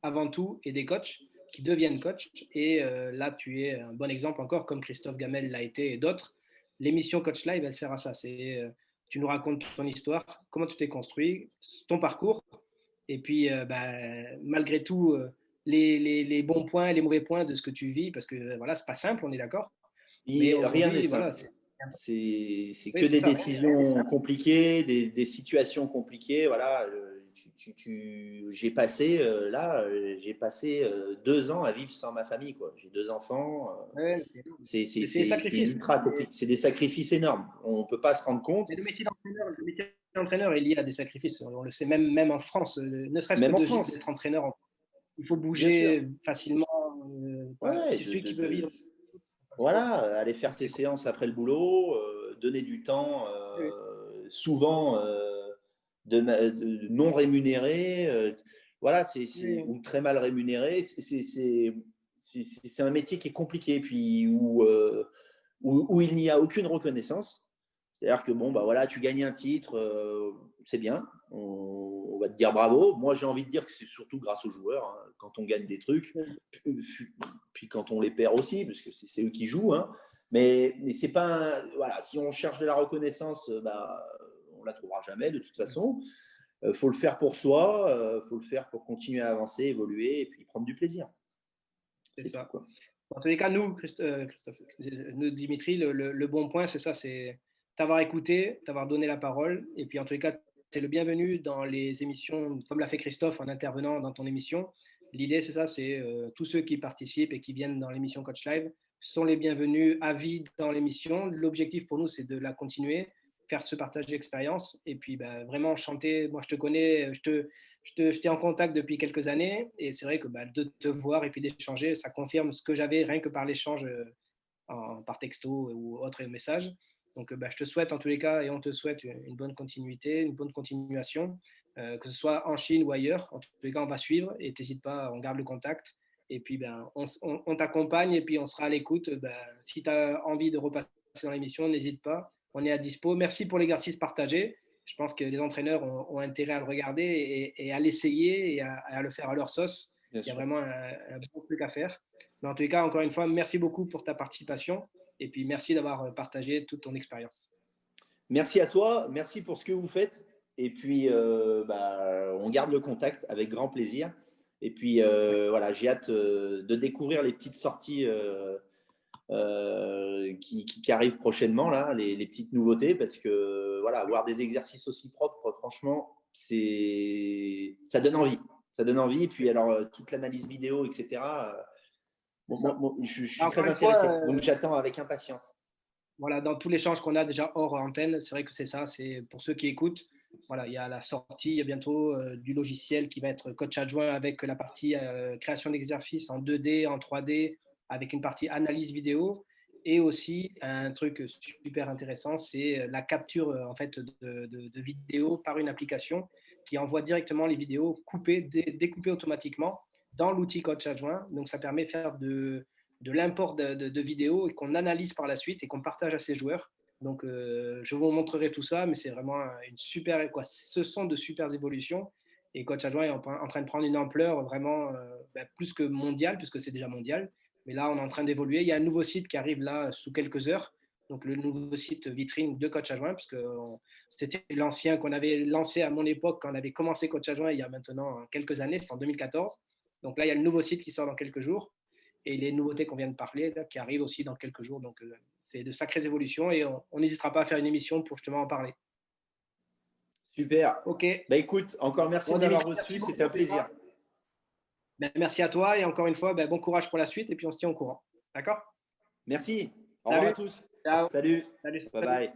avant tout et des coachs qui deviennent coachs. Et là, tu es un bon exemple encore, comme Christophe Gamel l'a été et d'autres. L'émission Coach Live, elle sert à ça. Tu nous racontes ton histoire, comment tu t'es construit, ton parcours. Et puis, malgré tout, les bons points et les mauvais points de ce que tu vis, parce que voilà, c'est pas simple, on est d'accord. Mais Rien n'est aujourd'hui, simple. voilà. C'est Oui, que c'est des ça. décisions compliquées, des situations compliquées. Voilà, j'ai passé 2 ans à vivre sans ma famille, quoi. J'ai 2 enfants. Ouais, c'est des C'est sacrifices. ultra compliqué. C'est des sacrifices énormes. On ne peut pas se rendre compte. Mais le métier d'entraîneur est lié à des sacrifices. On le sait même en France, ne serait-ce que Même en France, d'être entraîneur. Il faut bien sûr. bouger facilement. Ouais, C'est celui qui veut vivre. voilà, aller faire tes C'est séances après le boulot, donner du temps, compliqué. souvent non rémunéré, voilà, Oui, ou très mal rémunéré. C'est un métier qui est compliqué, puis où il n'y a aucune reconnaissance. C'est-à-dire que bon, bah voilà, tu gagnes un titre, c'est bien, on va te dire bravo. Moi, j'ai envie de dire que c'est surtout grâce aux joueurs, hein, quand on gagne des trucs, puis quand on les perd aussi, parce que c'est eux qui jouent. Hein. Mais c'est pas voilà, si on cherche de la reconnaissance, bah, on la trouvera jamais de toute façon. Faut le faire pour soi, faut le faire pour continuer à avancer, évoluer et puis prendre du plaisir. c'est C'est tout, ça. quoi. En tous les cas, Christophe, nous, Dimitri, le bon point, c'est ça, c'est t'avoir écouté, t'avoir donné la parole. Et puis, en tous les cas, tu es le bienvenu dans les émissions, comme l'a fait Christophe en intervenant dans ton émission. L'idée, c'est ça, c'est tous ceux qui participent et qui viennent dans l'émission Coach Live sont les bienvenus à vie dans l'émission. L'objectif pour nous, c'est de la continuer, faire ce partage d'expérience et puis vraiment chanter. Moi, je te connais, je t'ai en contact depuis quelques années et c'est vrai que de te voir et puis d'échanger, ça confirme ce que j'avais rien que par l'échange par texto ou autre message. Donc, je te souhaite en tous les cas et on te souhaite une bonne continuité, une bonne continuation, que ce soit en Chine ou ailleurs. En tous les cas, on va suivre et n'hésite pas, on garde le contact. Et puis, on t'accompagne et puis on sera à l'écoute. Si tu as envie de repasser dans l'émission, n'hésite pas. On est à dispo. Merci pour l'exercice partagé. Je pense que les entraîneurs ont intérêt à le regarder et à l'essayer et à le faire à leur sauce. Bien Il y a sûr. vraiment un bon truc à faire. Mais en tous les cas, encore une fois, merci beaucoup pour ta participation et puis merci d'avoir partagé toute ton expérience. Merci à toi, merci pour ce que vous faites. Et puis, on garde le contact avec grand plaisir. Et puis, voilà, j'ai hâte de découvrir les petites sorties qui arrivent prochainement, là, les petites nouveautés, parce que, voilà, avoir des exercices aussi propres, franchement, ça donne envie. Ça donne envie. Et puis, alors, toute l'analyse vidéo, etc. Je suis très intéressé. Donc, j'attends avec impatience. Voilà, dans tout l'échange qu'on a déjà hors antenne, c'est vrai que c'est ça. C'est pour ceux qui écoutent. Voilà, il y a la sortie, il y a bientôt du logiciel qui va être coach adjoint avec la partie création d'exercices en 2D, en 3D, avec une partie analyse vidéo. Et aussi, un truc super intéressant, c'est la capture en fait, de vidéos par une application qui envoie directement les vidéos coupées, découpées automatiquement dans l'outil coach adjoint. Donc, ça permet de faire de l'import de vidéos et qu'on analyse par la suite et qu'on partage à ses joueurs. Donc, je vous montrerai tout ça, mais c'est vraiment une super, quoi. Ce sont de super évolutions. Et Coach Adjoint est en train de prendre une ampleur vraiment plus que mondiale, puisque c'est déjà mondial. Mais là, on est en train d'évoluer. Il y a un nouveau site qui arrive là sous quelques heures. Donc, le nouveau site vitrine de Coach Adjoint, puisque c'était l'ancien qu'on avait lancé à mon époque quand on avait commencé Coach Adjoint il y a maintenant quelques années, c'est en 2014. Donc là, il y a le nouveau site qui sort dans quelques jours et les nouveautés qu'on vient de parler là, qui arrivent aussi dans quelques jours. Donc, c'est de sacrées évolutions et on n'hésitera pas à faire une émission pour justement en parler. Super. Ok. Bah, écoute, encore merci de m'avoir reçu. C'était un plaisir. Ben, merci à toi et encore une fois, bon courage pour la suite et puis on se tient au courant. D'accord? Merci. Au Salut. revoir à tous. Ciao. Salut. Salut. Bye bye.